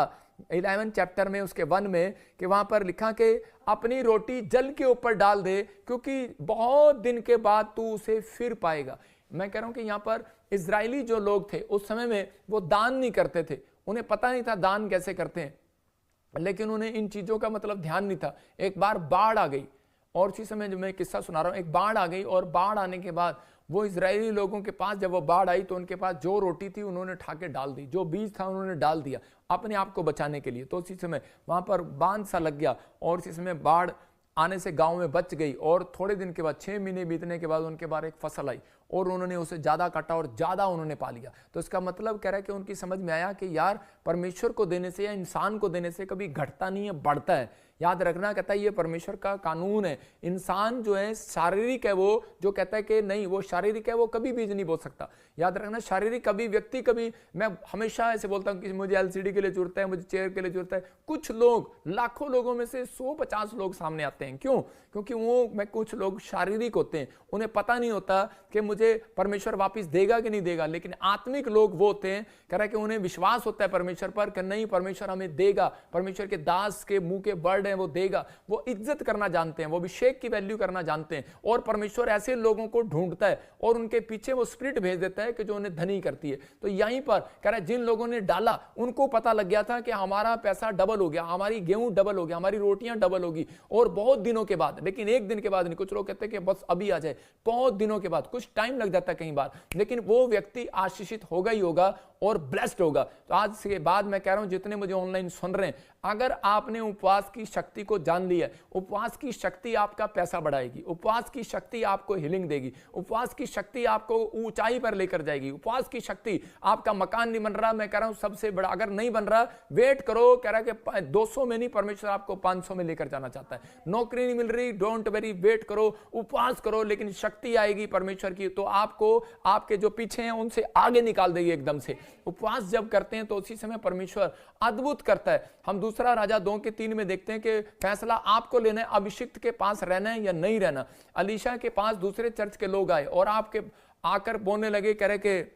S1: 11 चैप्टर में उसके 1 में कि वहां पर लिखा कि अपनी रोटी जल के ऊपर डाल दे क्योंकि बहुत दिन के बाद तू उसे फिर पाएगा। मैं कह रहा हूं कि यहाँ पर इजरायली जो लोग थे उस समय में वो दान नहीं करते थे, उन्हें पता नहीं था दान कैसे करते हैं, लेकिन उन्हें इन चीजों का मतलब ध्यान नहीं था। एक बार बाढ़ आ गई, और उसी समय जो मैं किस्सा सुना रहा हूं, एक बाढ़ आ गई और बाढ़ आने के बाद वो इजरायली लोगों के पास जब वो बाढ़ आई तो उनके पास जो रोटी थी उन्होंने ठाके डाल दी, जो बीज था उन्होंने डाल दिया अपने आप को बचाने के लिए। तो उसी समय वहां पर बांध सा लग गया और उसी समय बाढ़ आने से गांव में बच गई। और थोड़े दिन के बाद 6 महीने बीतने के बाद उनके बाद एक फसल आई और उन्होंने उसे ज्यादा काटा और ज्यादा उन्होंने पा लिया। तो इसका मतलब कह रहा है कि उनकी समझ में आया कि यार परमेश्वर को देने से या इंसान को देने से कभी घटता नहीं है, बढ़ता है। याद रखना, कहता है ये परमेश्वर का कानून है। इंसान जो है शारीरिक है, वो जो कहता है कि नहीं वो शारीरिक है, वो कभी बीज नहीं बो सकता। याद रखना, शारीरिक कभी व्यक्ति कभी, मैं हमेशा ऐसे बोलता हूं कि मुझे LCD के लिए जरूरत है, मुझे चेयर के लिए जरूरत है। कुछ लोग, लाखों लोगों में से 150 लोग सामने आते हैं। क्यों? क्योंकि वो मैं कुछ लोग शारीरिक होते हैं, उन्हें पता नहीं होता कि मुझे परमेश्वर वापस देगा कि नहीं देगा। लेकिन आत्मिक लोग वो होते हैं, कह रहा है कि उन्हें विश्वास होता है परमेश्वर पर कि नहीं परमेश्वर हमें देगा, परमेश्वर के दास के मुंह के वर्ड है वो देगा। वो इज्जत करना जानते हैं, वो अभिषेक की वैल्यू करना जानते हैं। और परमेश्वर ऐसे लोगों को ढूंढता है और उनके पीछे वो स्पिरिट भेज देता है कि जो उन्हें धनी करती है। तो यहीं पर कह रहा है जिन लोगों ने डाला उनको पता लग गया था कि हमारा पैसा डबल हो गया, हमारी गेहूं डबल हो गया, हमारी रोटियां डबल होगी। और बहुत दिनों के बाद, लेकिन एक दिन के बाद नहीं, कुछ लोग कहते हैं कि बस अभी आ जाए, बहुत दिनों के बाद, कुछ टाइम लग जाता है कई बार, लेकिन वो व्यक्ति आशीषित होगा ही होगा और ब्लेस्ड होगा। तो आज के बाद मैं कह रहा हूं जितने मुझे ऑनलाइन सुन रहे हैं, अगर आपने उपवास की शक्ति को जान लिया, उपवास की शक्ति आपका पैसा बढ़ाएगी, उपवास की शक्ति आपको हीलिंग देगी, उपवास की शक्ति आपको ऊंचाई पर लेकर जाएगी, उपवास की शक्ति आपका मकान नहीं बन रहा, मैं कह रहा हूं सबसे बड़ा, अगर नहीं बन रहा वेट करो, कह रहा है कि 200 में नहीं, परमेश्वर आपको 500 में लेकर जाना चाहता है। नौकरी नहीं मिल रही, डोंट वेरी, वेट करो, उपवास करो, लेकिन शक्ति आएगी परमेश्वर की, तो आपको आपके जो पीछे हैं उनसे आगे निकाल देगी एकदम से। उपवास जब करते हैं तो उसी समय परमेश्वर अद्भुत करता है। हम दूसरा राजा 2:3 में देखते हैं कि फैसला आपको लेना है, अभिषिक्त के पास रहना है या नहीं रहना। अलीशा के पास दूसरे चर्च के लोग आए और आपके आकर बोलने लगे, कह रहे कि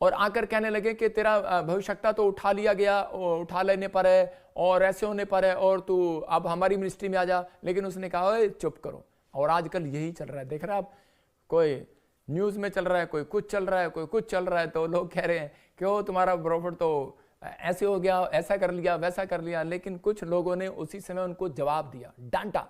S1: और आकर कहने लगे कि तेरा भविष्यता तो उठा लिया गया, उठा लेने पर है और ऐसे होने पर है, और तू अब हमारी मिनिस्ट्री में आ जा। लेकिन उसने कहा ओए चुप करो। और आजकल यही चल रहा है, देख रहे हैं आप, कोई न्यूज में चल रहा है, कोई कुछ चल रहा है, कोई कुछ चल रहा है, तो लोग कह रहे हैं कि ओ तुम्हारा प्रॉफिट तो ऐसे हो गया, ऐसा कर लिया, वैसा कर लिया। लेकिन कुछ लोगों ने उसी समय उनको जवाब दिया, डांटा,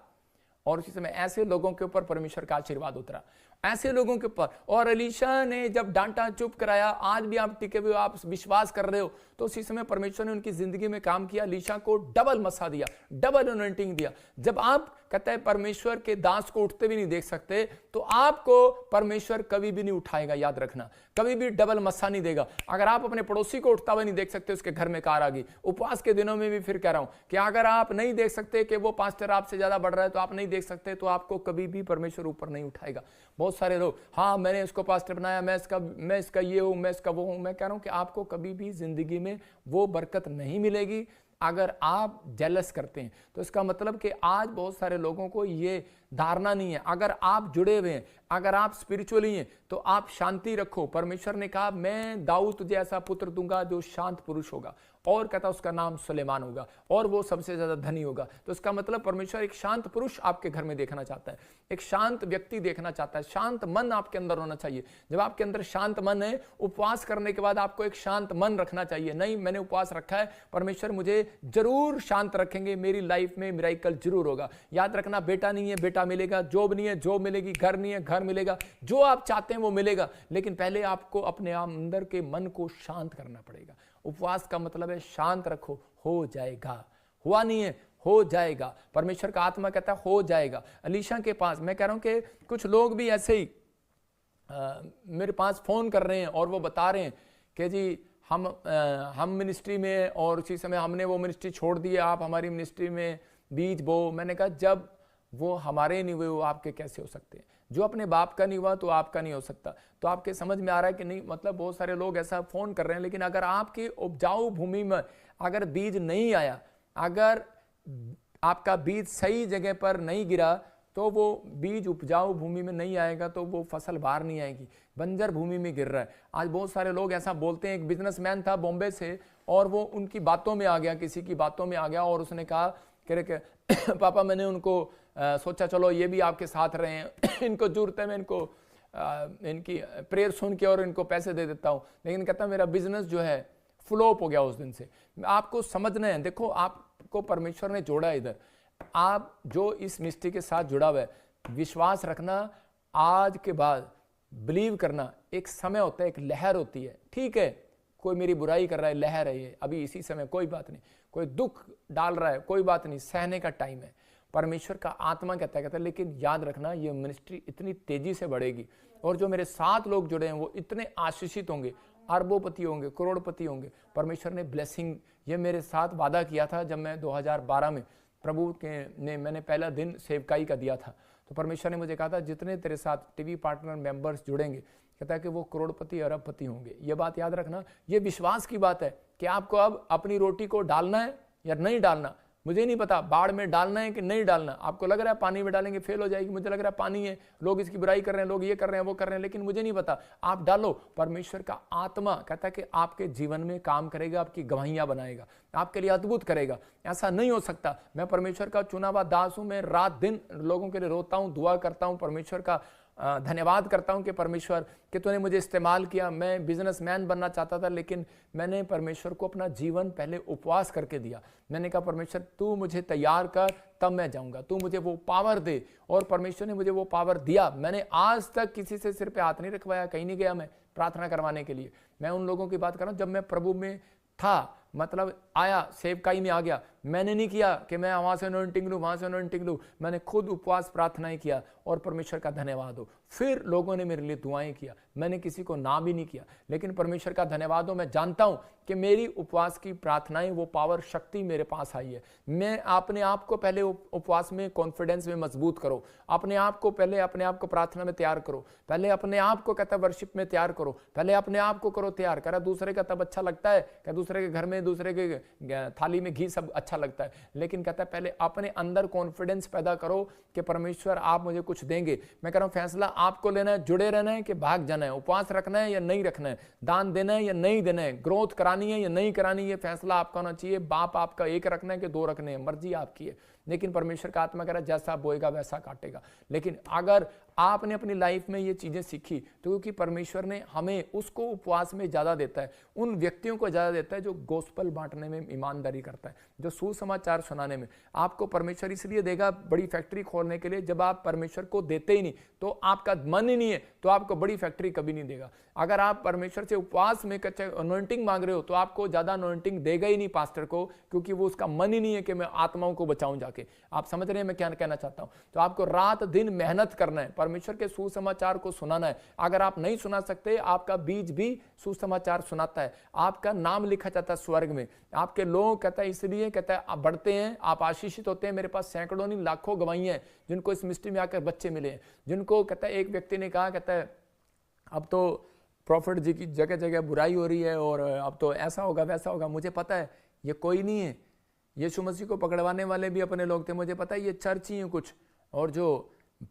S1: और उसी समय ऐसे लोगों के ऊपर परमेश्वर का आशीर्वाद उतरा, ऐसे लोगों के ऊपर। और एलीशा ने जब डांटा, चुप कराया, आज भी आप टिके हुए, आप विश्वास कर रहे हो, तो उसी समय परमेश्वर ने उनकी जिंदगी में काम किया। एलीशा को डबल मसा दिया, डबल अनॉइंटिंग दिया। जब आप कहते हैं परमेश्वर के दास को उठते भी नहीं देख सकते, तो आपको परमेश्वर कभी भी नहीं उठाएगा, याद रखना, कभी भी डबल मसा नहीं देगा। अगर आप अपने पड़ोसी को उठता हुआ नहीं देख सकते, उसके घर में कार आ गई। उपवास के दिनों में भी फिर कह रहा हूं कि अगर आप नहीं देख सकते कि वो पास्टर आपसे ज्यादा बढ़ रहा है, तो आप नहीं देख सकते, तो आपको कभी भी परमेश्वर ऊपर नहीं उठाएगा। बहुत सारे लोग, हाँ मैंने इसको पास्टर बनाया, मैं इसका ये हूं, मैं इसका वो हूं। मैं कह रहा हूं कि आपको कभी भी जिंदगी में वो बरकत नहीं मिलेगी अगर आप जेलस करते हैं। तो इसका मतलब कि आज बहुत सारे लोगों को ये धारणा नहीं है। अगर आप जुड़े हुए हैं, अगर आप स्पिरिचुअली हैं, तो आप शांति रखो। परमेश्वर ने कहा, मैं दाऊद तुझे ऐसा पुत्र दूंगा जो शांत पुरुष होगा, और कहता उसका नाम सुलेमान होगा, और वो सबसे ज्यादा धनी होगा। तो इसका मतलब परमेश्वर एक शांत पुरुष आपके घर में देखना चाहता है, एक शांत व्यक्ति देखना चाहता है। शांत मन आपके अंदर होना चाहिए। जब आपके अंदर शांत मन है, उपवास करने के बाद आपको एक शांत मन रखना चाहिए। नहीं, मैंने उपवास रखा है, परमेश्वर मुझे जरूर शांत रखेंगे, मेरी लाइफ में मिरेकल जरूर होगा। याद रखना, बेटा नहीं है बेटा मिलेगा, जॉब नहीं है जॉब मिलेगी, घर नहीं है घर मिलेगा, जो आप चाहते हैं वो मिलेगा। लेकिन पहले आपको अपने अंदर के मन को शांत करना पड़ेगा। उपवास का मतलब है शांत रखो, हो जाएगा। हुआ नहीं है, हो जाएगा। परमेश्वर का आत्मा कहता है हो जाएगा। एलीशा के पास, मैं कह रहा हूं कि कुछ लोग भी ऐसे ही मेरे पास फोन कर रहे हैं और वो बता रहे हैं कि जी हम मिनिस्ट्री में, और उसी समय हमने वो मिनिस्ट्री छोड़ दी है, आप हमारी मिनिस्ट्री में बीज बो। मैंने कहा, जब वो हमारे नहीं हुए, वो आपके कैसे हो सकते हैं? जो अपने बाप का नहीं हुआ तो आपका नहीं हो सकता। तो आपके समझ में आ रहा है कि नहीं? मतलब बहुत सारे लोग ऐसा फोन कर रहे हैं, लेकिन अगर आपकी उपजाऊ भूमि में अगर बीज नहीं आया, अगर आपका बीज सही जगह पर नहीं गिरा, तो वो बीज उपजाऊ भूमि में नहीं आएगा, तो वो फसल बाहर नहीं आएगी, बंजर भूमि में गिर रहा है। आज बहुत सारे लोग ऐसा बोलते हैं। एक बिजनेसमैन था बॉम्बे से, और वो उनकी बातों में आ गया, किसी की बातों में आ गया, और उसने कहा कि पापा, मैंने उनको सोचा चलो ये भी आपके साथ रहे हैं, इनको जरूरत है, मैं इनको इनकी प्रेयर सुन के और इनको पैसे दे देता हूँ। लेकिन कहता मेरा बिजनेस जो है फ्लॉप हो गया उस दिन से। आपको समझना है, देखो आपको परमेश्वर ने जोड़ा है इधर, आप जो इस मिस्ट्री के साथ जुड़ा हुआ है, विश्वास रखना, आज के बाद बिलीव करना। एक समय होता है, एक लहर होती है, ठीक है, कोई मेरी बुराई कर रहा है, लहर है ये, अभी इसी समय कोई बात नहीं, कोई दुख डाल रहा है, कोई बात नहीं, सहने का टाइम है। परमेश्वर का आत्मा कहता है, लेकिन याद रखना, ये मिनिस्ट्री इतनी तेजी से बढ़ेगी, और जो मेरे साथ लोग जुड़े हैं वो इतने आशीषित होंगे, अरबोपति होंगे, करोड़पति होंगे। परमेश्वर ने ब्लेसिंग, ये मेरे साथ वादा किया था जब मैं 2012 में प्रभु के ने मैंने पहला दिन सेवकाई का दिया था। तो परमेश्वर ने मुझे कहा था, जितने तेरे साथ टीवी पार्टनर मेंबर्स जुड़ेंगे, कहता है कि वो करोड़पति अरबपति होंगे। ये बात याद रखना, ये विश्वास की बात है कि आपको अब अपनी रोटी को डालना है या नहीं डालना। मुझे नहीं पता बाढ़ में डालना है कि नहीं डालना। आपको लग रहा है पानी में डालेंगे फेल हो जाएगी, मुझे लग रहा है पानी है, लोग इसकी बुराई कर रहे हैं, लोग ये कर रहे हैं, वो कर रहे हैं, लेकिन मुझे नहीं पता। आप डालो। परमेश्वर का आत्मा कहता है कि आपके जीवन में काम करेगा, आपकी गवाहियां बनाएगा, आपके लिए अद्भुत करेगा। ऐसा नहीं हो सकता। मैं परमेश्वर का चुना हुआ दास हूं, मैं रात दिन लोगों के लिए रोता हूं, दुआ करता हूं, परमेश्वर का धन्यवाद करता हूं कि परमेश्वर कि तूने मुझे इस्तेमाल किया। मैं बिजनेसमैन बनना चाहता था, लेकिन मैंने परमेश्वर को अपना जीवन पहले उपवास करके दिया। मैंने कहा परमेश्वर तू मुझे तैयार कर, तब मैं जाऊंगा, तू मुझे वो पावर दे। और परमेश्वर ने मुझे वो पावर दिया। मैंने आज तक किसी से सिर पे हाथ नहीं रखवाया, कहीं नहीं गया मैं प्रार्थना करवाने के लिए। मैं उन लोगों की बात कर रहा हूं जब मैं प्रभु में था, मतलब आया, सेवकाई में आ गया। मैंने नहीं किया कि मैं वहां से अनॉइंटिंग लूं, वहां से अनॉइंटिंग लूं। मैंने खुद उपवास प्रार्थनाएं किया, और परमेश्वर का धन्यवाद हो। फिर लोगों ने मेरे लिए दुआएं किया, मैंने किसी को ना भी नहीं किया, लेकिन परमेश्वर का धन्यवाद हो। मैं जानता हूं कि मेरी उपवास की प्रार्थनाएं, वो पावर, शक्ति मेरे पास आई है। मैं अपने आप को पहले उपवास में, कॉन्फिडेंस में मजबूत करो। अपने आप को पहले, अपने आप को प्रार्थना में तैयार करो। पहले अपने आप को कहता वर्शिप में तैयार करो। पहले अपने आप को करो तैयार। करा दूसरे का तब अच्छा लगता है कि दूसरे के घर में, दूसरे के थाली में घी सब अच्छा लगता है, लेकिन कहता है पहले अपने अंदर कॉन्फिडेंस पैदा करो कि परमेश्वर आप मुझे कुछ देंगे। मैं कह रहा हूं फैसला आपको लेना है, जुड़े रहना है कि भाग जाना है, उपवास रखना है या नहीं रखना है, दान देना है या नहीं देना है, ग्रोथ करानी है या नहीं करानी है, फैसला आपका होना चाहिए। बाप आपका एक रखना है कि दो रखने हैं, मर्जी आपकी है। लेकिन परमेश्वर का आत्मा कह रहा है जैसा बोएगा वैसा काटेगा। लेकिन अगर आपने अपनी लाइफ में ये चीज़ें सीखी तो क्योंकि परमेश्वर ने हमें उसको उपवास में ज़्यादा देता है, उन व्यक्तियों को ज़्यादा देता है जो गोस्पल बांटने में ईमानदारी करता है, जो सुसमाचार सुनाने में। आपको परमेश्वर इसलिए देगा बड़ी फैक्ट्री खोलने के लिए, जब आप परमेश्वर को देते ही नहीं तो आपका मन ही नहीं है तो आपको बड़ी फैक्ट्री कभी नहीं देगा। अगर आप परमेश्वर से उपवास में अनॉइंटिंग मांग रहे हो तो आपको ज़्यादा अनॉइंटिंग देगा ही नहीं पास्टर को, क्योंकि वो उसका मन ही नहीं है कि मैं आत्माओं को बचाऊं जाके। आप समझ रहे हैं मैं क्या कहना चाहता हूं? तो आपको रात दिन मेहनत करना है, परमेश्वर के सुसमाचार को सुनाना है। अगर आप नहीं सुना सकते, आपका बीज भी सुसमाचार सुनाता है, आपका नाम लिखा जाता है स्वर्ग में। आपके लोग कहता है इसलिए कहता है आप बढ़ते हैं, आप आशीषित होते हैं। मेरे पास सैकड़ों नहीं लाखों गवाही हैं जिनको इस मिस्ट्री में आकर बच्चे मिले हैं, जिनको कहता है एक व्यक्ति ने कहा कहता है अब तो प्रॉफिट जी की जगह जगह बुराई हो रही है और अब तो ऐसा होगा वैसा होगा। मुझे पता है ये कोई नहीं है, यीशु मसीह को पकड़वाने वाले भी अपने लोग थे। मुझे पता है ये चर्च ही है कुछ, और जो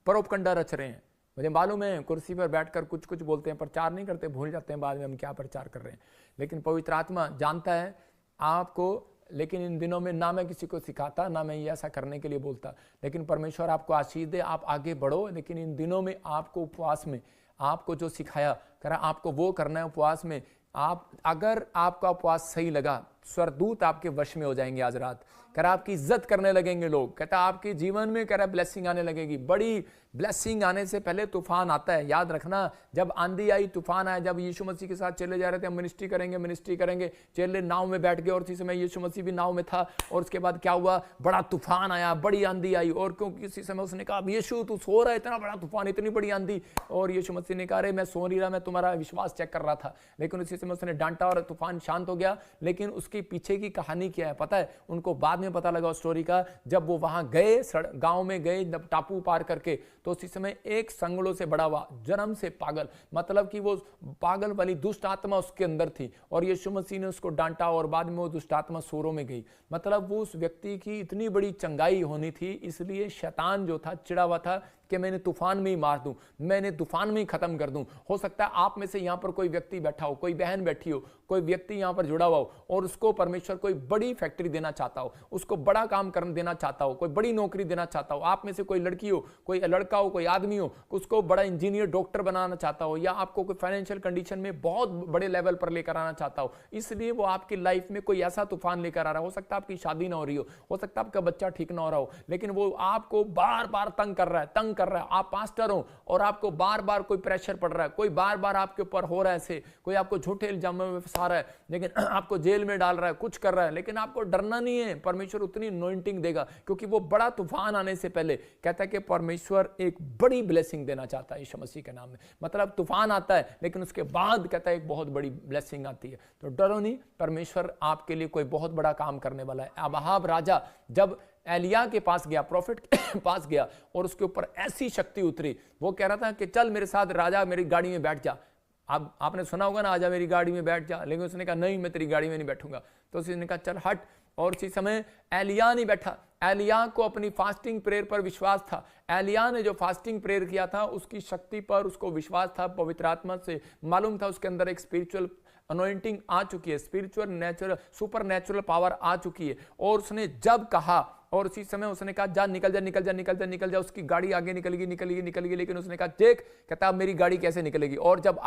S1: परोपकंडा रच रहे हैं। मुझे मालूम है कुर्सी पर बैठकर कुछ कुछ बोलते हैं, प्रचार नहीं करते, भूल जाते हैं बाद में हम क्या प्रचार कर रहे हैं। लेकिन पवित्र आत्मा जानता है आपको। लेकिन इन दिनों में ना मैं किसी को सिखाता, ना मैं ये ऐसा करने के लिए बोलता, लेकिन परमेश्वर आपको आशीष दे, आप आगे बढ़ो। लेकिन इन दिनों में आपको उपवास में आपको जो सिखाया करा आपको वो करना है। उपवास में आप अगर आपका उपवास सही लगा, स्वर्गदूत आपके वश में हो जाएंगे। आज रात कह रहा आपकी इज्जत करने लगेंगे लोग, कहता आपके जीवन में कह रहा ब्लेसिंग आने लगेगी। बड़ी ब्लेसिंग आने से पहले तूफान आता है। याद रखना, जब आंधी आई तूफान आया, जब यीशु मसीह के साथ चले जा रहे थे, हम मिनिस्ट्री करेंगे, चेले नाव में बैठ गए और उसी समय यीशु मसीह भी नाव में था। और उसके बाद क्या हुआ, बड़ा तूफान आया, बड़ी आंधी आई। और क्योंकि उसी समय उसने कहा यीशु तू सो रहा है, इतना बड़ा तूफान, इतनी बड़ी आंधी। और यीशु मसीह ने कहा अरे मैं सो नहीं रहा, मैं तुम्हारा विश्वास चेक कर रहा था। लेकिन उसी समय उसने डांटा और तूफान शांत हो गया। लेकिन उसके पीछे की कहानी क्या है पता है? उनको बाद में पता लगा स्टोरी का। जब वो वहां गए, गांव में गए, टापू पार करके, तो उसी समय एक संगड़ों से बड़ा हुआ, जन्म से पागल, मतलब कि वो पागल वाली दुष्ट आत्मा उसके अंदर थी। और यीशु मसीह ने उसको डांटा और बाद में वो दुष्ट आत्मा सूरों में गई। मतलब वो उस व्यक्ति की इतनी बड़ी चंगाई होनी थी, इसलिए शैतान जो था चिड़ा हुआ था कि मैंने तूफान में ही मार दूं, मैंने तूफान में ही खत्म कर दूं। हो सकता है आप में से यहां पर कोई व्यक्ति बैठा हो, कोई बहन बैठी हो, कोई व्यक्ति यहां पर जुड़ा हुआ हो और उसको परमेश्वर कोई बड़ी फैक्ट्री देना चाहता हो, उसको बड़ा काम करने देना चाहता हो, कोई बड़ी नौकरी देना चाहता हो। आप में से कोई लड़की हो, कोई लड़का हो, कोई आदमी हो, उसको बड़ा इंजीनियर डॉक्टर बनाना चाहता हो, या आपको कोई फाइनेंशियल कंडीशन में बहुत बड़े लेवल पर लेकर आना चाहता हो। इसलिए वो आपकी लाइफ में कोई ऐसा तूफान लेकर आ रहा हो सकता है आपकी शादी ना हो रही हो सकता है आपका बच्चा ठीक ना हो रहा हो, लेकिन वो आपको बार बार तंग कर रहा है। आप पास्टर हो और आपको बार बार कोई प्रेशर पड़ रहा है, कोई बार बार आपके ऊपर हो रहा है, ऐसे कोई आपको झूठे इल्जामों में फंसा रहा है, लेकिन आपको जेल में डाल रहा है, कुछ कर रहा है, लेकिन आपको डरना नहीं है। परमेश्वर उतनी अनॉइंटिंग देगा, क्योंकि वो बड़ा तूफान आने से पहले कहता है कि परमेश्वर एक बड़ी ब्लेसिंग देना चाहता है यीशु मसीह के नाम में। मतलब तूफान आता है लेकिन उसके बाद कहता है एक बहुत बड़ी ब्लेसिंग आती है। तो डरो नहीं, परमेश्वर आपके लिए कोई बहुत बड़ा काम करने वाला है। अहाब राजा जब एलिया के पास गया, प्रॉफिट के पास गया, और उसके ऊपर ऐसी शक्ति उतरी, वो कह रहा था कि चल मेरे साथ राजा, मेरी गाड़ी में बैठ जा। अब आपने सुना होगा ना, आजा मेरी गाड़ी में बैठ जा, लेकिन उसने कहा नहीं मैं तेरी गाड़ी में नहीं बैठूंगा। तो उसने कहा चल हट। और उसी समय एलिया नहीं बैठा। एलिया को अपनी फास्टिंग प्रेयर पर विश्वास था। एलिया ने जो फास्टिंग प्रेयर किया था उसकी शक्ति पर उसको विश्वास था, पवित्र आत्मा से मालूम था उसके अंदर एक स्पिरिचुअल अनॉइंटिंग आ चुकी है, spiritual natural supernatural power आ चुकी है। और उसने जब कहा और उसी समय उसने कहा जा निकल जा निकल जा निकल जा निकल जा, उसकी गाड़ी आगे निकलेगी। लेकिन उसने कहा देख, कहता मेरी गाड़ी कैसे निकलेगी। और जब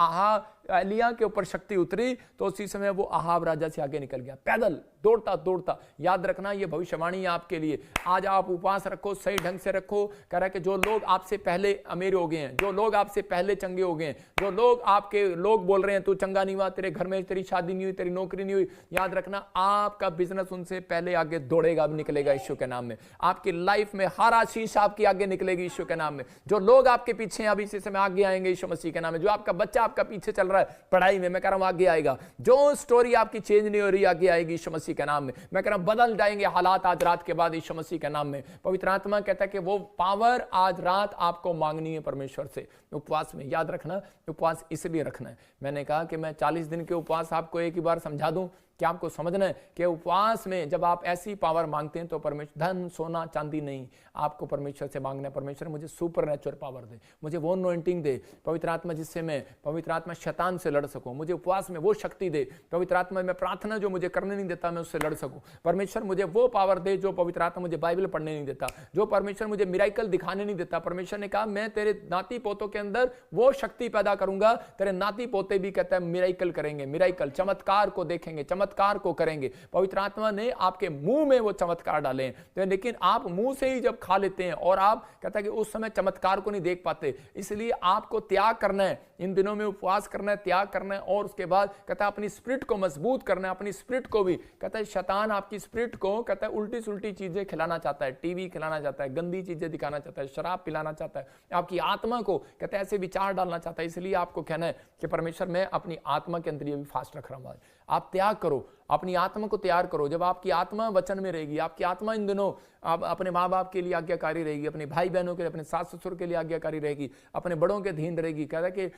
S1: एलिया के ऊपर शक्ति उतरी तो उसी समय वो अहाब राजा से आगे निकल गया, पैदल दौड़ता दौड़ता। याद रखना ये भविष्यवाणी आपके लिए। आज आप उपवास रखो, सही ढंग से रखो। कह रहा है कि जो लोग आपसे पहले अमीर हो गए हैं, जो लोग आपसे पहले चंगे हो गए हैं, जो लोग आपके लोग बोल रहे हैं तू चंगा नहीं हुआ, तेरे घर में तेरी शादी नहीं हुई, तेरी नौकरी नहीं हुई, याद रखना आपका बिजनेस उनसे पहले आगे दौड़ेगा, निकलेगा यीशु के नाम में। आपकी लाइफ में हर आशीष आपकी आगे निकलेगी यीशु के नाम में। जो लोग आपके पीछे हैं अभी इसी समय आगे आएंगे यीशु मसीह के नाम में। जो आपका बच्चा आपका पीछे चल रहा है पढ़ाई में, मैं कह रहा हूं आगे आएगा। जो स्टोरी आपकी चेंज नहीं हो रही आगे आएगी यीशु मसीह के नाम में। मैं कह रहा हूं बदल जाएंगे हालात आज रात के बाद यीशु मसीह के नाम में। पवित्र आत्मा कहता है कि वो पावर आज रात आपको मांगनी है परमेश्वर से उपवास में। याद रखना उपवास इसलिए रखना है। मैंने कहा कि मैं 40 दिन के उपवास आपको एक ही बार समझा दूं, क्या आपको समझना है कि उपवास में जब आप ऐसी पावर मांगते हैं तो परमेश्वर, धन सोना चांदी नहीं, आपको परमेश्वर से मांगना है, परमेश्वर मुझे सुपर नेचुरल पावर दे, मुझे वो अनॉइंटिंग दे पवित्र आत्मा, जिससे मैं पवित्र आत्मा शैतान से लड़ सकूं, मुझे उपवास में वो शक्ति दे पवित्र आत्मा, मैं प्रार्थना जो मुझे करने नहीं देता मैं उससे लड़ सकूं, परमेश्वर मुझे वो पावर दे जो पवित्र आत्मा मुझे बाइबल पढ़ने नहीं देता, जो परमेश्वर मुझे मिराइकल दिखाने नहीं देता। परमेश्वर ने कहा मैं तेरे नाती पोतों के अंदर वो शक्ति पैदा करूंगा, तेरे नाती पोते भी कहता है मिराइकल करेंगे, मिराइकल चमत्कार को देखेंगे, चमत्कार को करेंगे। पवित्र आत्मा ने आपके मुंह में वो चमत्कार डाले हैं, तो लेकिन आप मुंह से ही जब खा लेते हैं और आप कहता है कि उस समय चमत्कार को नहीं देख पाते, इसलिए आपको त्याग करना है, इन दिनों में उपवास करना है, त्याग करना है, और उसके बाद कहता है अपनी स्पिरिट को मजबूत करना है, अपनी स्पिरिट को भी कहता है शैतान आपकी स्पिरिट को कहता है उल्टी सुल्टी चीजें खिलाना चाहता है, टीवी खिलाना चाहता है, गंदी चीजें दिखाना चाहता है, शराब पिलाना चाहता है, आपकी आत्मा को कहता है ऐसे विचार डालना चाहता है। इसलिए आपको कहना है कि परमेश्वर मैं अपनी आत्मा के अंदर ये भी फास्ट रख रहा हूं। आप त्याग करो, अपनी आत्मा को तैयार करो। जब आपकी आत्मा वचन में रहेगी, आपकी आत्मा इन दिनों आप अपने माँ बाप के लिए आज्ञाकारी रहेगी, अपने भाई बहनों के लिए, अपने सास ससुर के लिए आज्ञाकारी रहेगी, अपने बड़ों के अधीन रहेगी। कह रहा है कि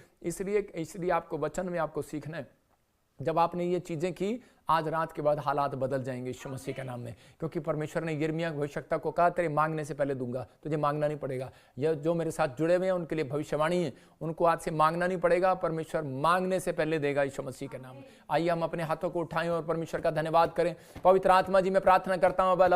S1: इसलिए आपको वचन में आपको सीखना है। जब आपने ये चीजें की, आज रात के बाद हालात बदल जाएंगे यीशु मसीह के नाम में, क्योंकि परमेश्वर ने यिर्मयाह भविष्यवक्ता को कहा तेरे मांगने से पहले दूंगा, तुझे मांगना नहीं पड़ेगा। यह जो मेरे साथ जुड़े हुए हैं उनके लिए भविष्यवाणी है, उनको आज से मांगना नहीं पड़ेगा, परमेश्वर मांगने से पहले देगा यीशु मसीह के नाम में। आइए हम अपने हाथों को उठाएं और परमेश्वर का धन्यवाद करें। पवित्र आत्मा जी मैं प्रार्थना करता हूँ, पवित्र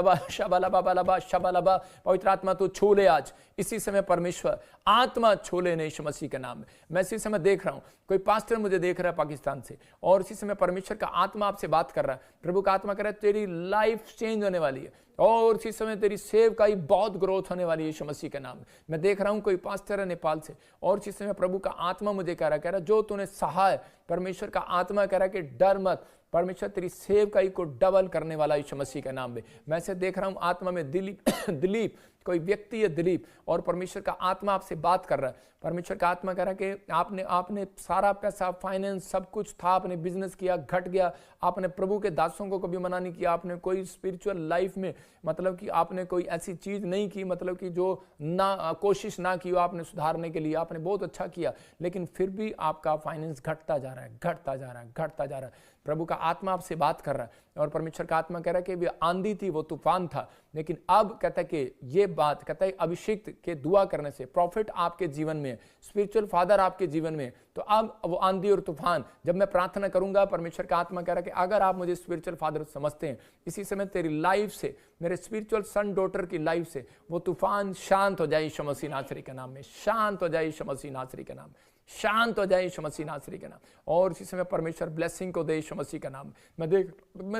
S1: आत्मा तू छू ले आज इसी समय, परमेश्वर आत्मा छू ले यीशु मसीह के नाम में। मैं इसी समय देख रहा हूँ कोई पास्टर मुझे देख रहा है पाकिस्तान से, और इसी समय परमेश्वर का आत्मा आपसे बात कर रहा है, प्रभु का आत्मा कह रहा है तेरी लाइफ चेंज होने वाली है, और इसी समय तेरी सेवकाई बहुत ग्रोथ होने वाली है यीशु मसीह के नाम में। मैं देख रहा हूं कोई पास्टर है नेपाल से, और इसी समय प्रभु का आत्मा मुझे कह रहा है जो तूने सहा है, परमेश्वर का आत्मा कह रहा है कि डर मत, परमेश्वर तेरी सेवकाई को डबल करने वाला यीशु मसीह के नाम में। मैं से देख रहा हूं आत्मा में दिलीप कोई व्यक्ति है दिलीप, और परमेश्वर का आत्मा आपसे बात कर रहा है। परमेश्वर का आत्मा कह रहा है कि आपने सारा पैसा, फाइनेंस, सब कुछ था, आपने बिजनेस किया, घट गया, आपने प्रभु के दासों को कभी मना नहीं किया, आपने कोई स्पिरिचुअल लाइफ में मतलब कि आपने कोई ऐसी चीज नहीं की, मतलब कि जो ना कोशिश ना की हो आपने सुधारने के लिए, आपने बहुत अच्छा किया, लेकिन फिर भी आपका फाइनेंस घटता जा रहा है, घटता जा रहा है, घटता जा रहा है। प्रभु का आत्मा आपसे बात कर रहा है, और परमेश्वर का आत्मा कह रहा है कि वो आंधी थी, वो तूफान था, लेकिन अब कहता है कि ये बात कहता है अभिषिक्त के दुआ करने से, प्रॉफिट आपके जीवन में, स्पिरिचुअल फादर आपके जीवन में, तो अब वो आंधी और तूफान जब मैं प्रार्थना करूंगा, परमेश्वर का आत्मा कह रहा है कि अगर आप मुझे स्पिरिचुअल फादर समझते हैं, इसी समय तेरी लाइफ से, मेरे स्पिरिचुअल सन डॉटर की लाइफ से वो तूफान शांत हो जाए यीशु मसीह नासरी के नाम में, शांत हो जाए यीशु मसीह नासरी के नाम, शांत हो जाए यीशु मसीह नासरी के नाम। और इसी समय परमेश्वर ब्लेसिंग को दे यीशु मसीह का नाम। मैं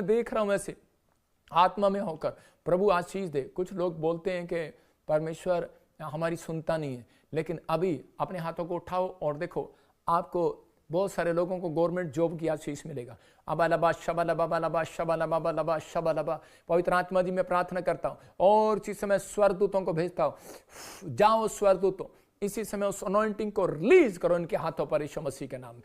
S1: देख रहा हूं ऐसे आत्मा में होकर प्रभु आशीष दे। कुछ लोग बोलते हैं कि परमेश्वर हमारी सुनता नहीं है, लेकिन अभी अपने हाथों को उठाओ और देखो, आपको बहुत सारे लोगों को गवर्नमेंट जॉब की आशीष मिलेगा। अबालबा शबालबा बालबा शबालबा बालबा शबालबा। पवित्र आत्मा जी मैं प्रार्थना करता हूँ और इसी समय स्वर्गदूतों को भेजता हूँ, जाओ स्वर्गदूतों, इसी समय उस अनॉइंटिंग को रिलीज करो इनके हाथों पर यीशु मसीह के नाम।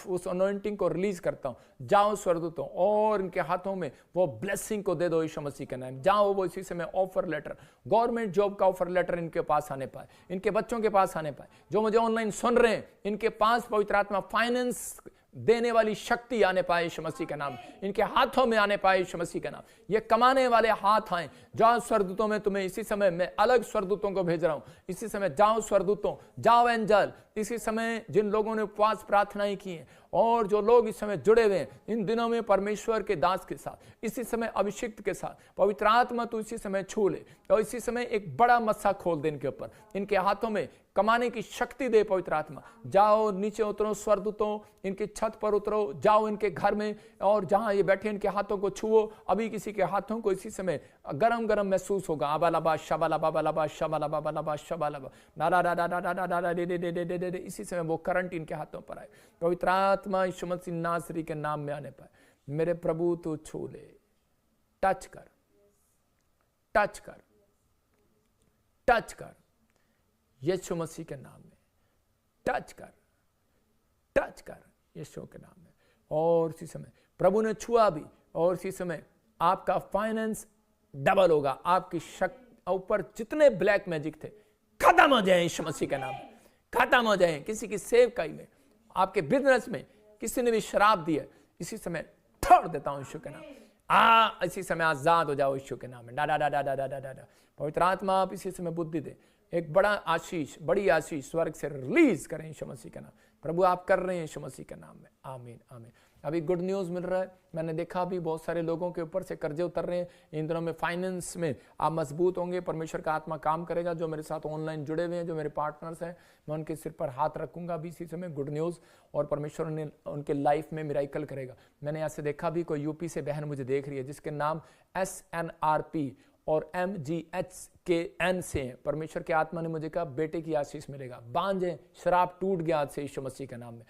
S1: उस अनॉइंटिंग को रिलीज करता हूं, जाओ स्वर्गदूतों और इनके हाथों में वो ब्लेसिंग को दे दो यीशु मसीह के नाम। जाओ वो इसी समय ऑफर लेटर, गवर्नमेंट जॉब का ऑफर लेटर इनके पास आने पाए, इनके बच्चों के पास आने पाए, जो मुझे ऑनलाइन सुन रहे हैं इनके पास पवित्र आत्मा फाइनेंस देने वाली शक्ति आने पाए यीशु मसीह का नाम, इनके हाथों में आने पाए यीशु मसीह का नाम। ये कमाने वाले हाथ आए। जाओ स्वर्गदूतों में, तुम्हें इसी समय मैं अलग स्वर्गदूतों को भेज रहा हूं। इसी समय जाओ स्वर्गदूतों, जाओ एंजल। इसी समय जिन लोगों ने उपवास प्रार्थनाएं की हैं और जो लोग इस समय जुड़े हुए हैं इन दिनों में परमेश्वर के दास के साथ, इसी समय अभिषिक्त के साथ, पवित्र आत्मा तू इसी समय छू ले और इसी समय एक बड़ा मस्सा खोल दे इनके ऊपर, इनके हाथों में कमाने की शक्ति दे पवित्र आत्मा। जाओ नीचे उतरो स्वर्गदूतों, इनकी छत पर उतरो, जाओ इनके घर में और जहां ये बैठे इनके हाथों को छुओ। अभी किसी के हाथों को इसी समय गरम गरम महसूस होगा। अबालाबा शबालाबा बालाबा शबालाबा बालाबा शबालाबा नारा नारा नारा नारा दे इसी समय वो करंट इनके हाथों पर आए। पवित्र आत्मा यीशु मसीह नासरी के नाम में आने पाए। मेरे प्रभु तू छू ले, टच कर, टच कर, टच कर यीशु मसीह के नाम में, टच कर, टच कर यीशु के नाम में। और इसी समय प्रभु ने छुआ भी और इसी समय आपका फाइनेंस डबल होगा। आपकी शक्ति ऊपर जितने ब्लैक मैजिक थे खत्म हो जाए यीशु मसीह के नाम में, खत्म हो जाए। किसी की सेवकाई में, आपके बिजनेस में किसी ने भी शराब दी है, इसी समय तोड़ देता हूँ यीशु के नाम। इसी समय आजाद हो जाओ यीशु के नाम में। डा डा डा डा डा डा डा डा। पवित्र आत्मा आप इसी समय बुद्धि दे, एक बड़ा आशीष, बड़ी आशीष स्वर्ग से रिलीज करें यीशु मसीह का नाम। प्रभु आप कर रहे हैं यीशु मसीह के नाम में। आमीन आमीन। अभी गुड न्यूज़ मिल रहा है, मैंने देखा अभी बहुत सारे लोगों के ऊपर से कर्जे उतर रहे हैं। इन दिनों में फाइनेंस में आप मजबूत होंगे, परमेश्वर का आत्मा काम करेगा। जो मेरे साथ ऑनलाइन जुड़े हुए हैं, जो मेरे पार्टनर्स हैं, मैं उनके सिर पर हाथ रखूंगा अभी इसी समय। गुड न्यूज़, और परमेश्वर ने उनके लाइफ में मिराइकल करेगा। मैंने ऐसे देखा भी, कोई यूपी से बहन मुझे देख रही है जिसके नाम SNRP और MGHKN से हैं। परमेश्वर के आत्मा ने मुझे कहा बेटे की आशीष मिलेगा। बांझ शराब टूट गया आज से यीशु मसीह के नाम में।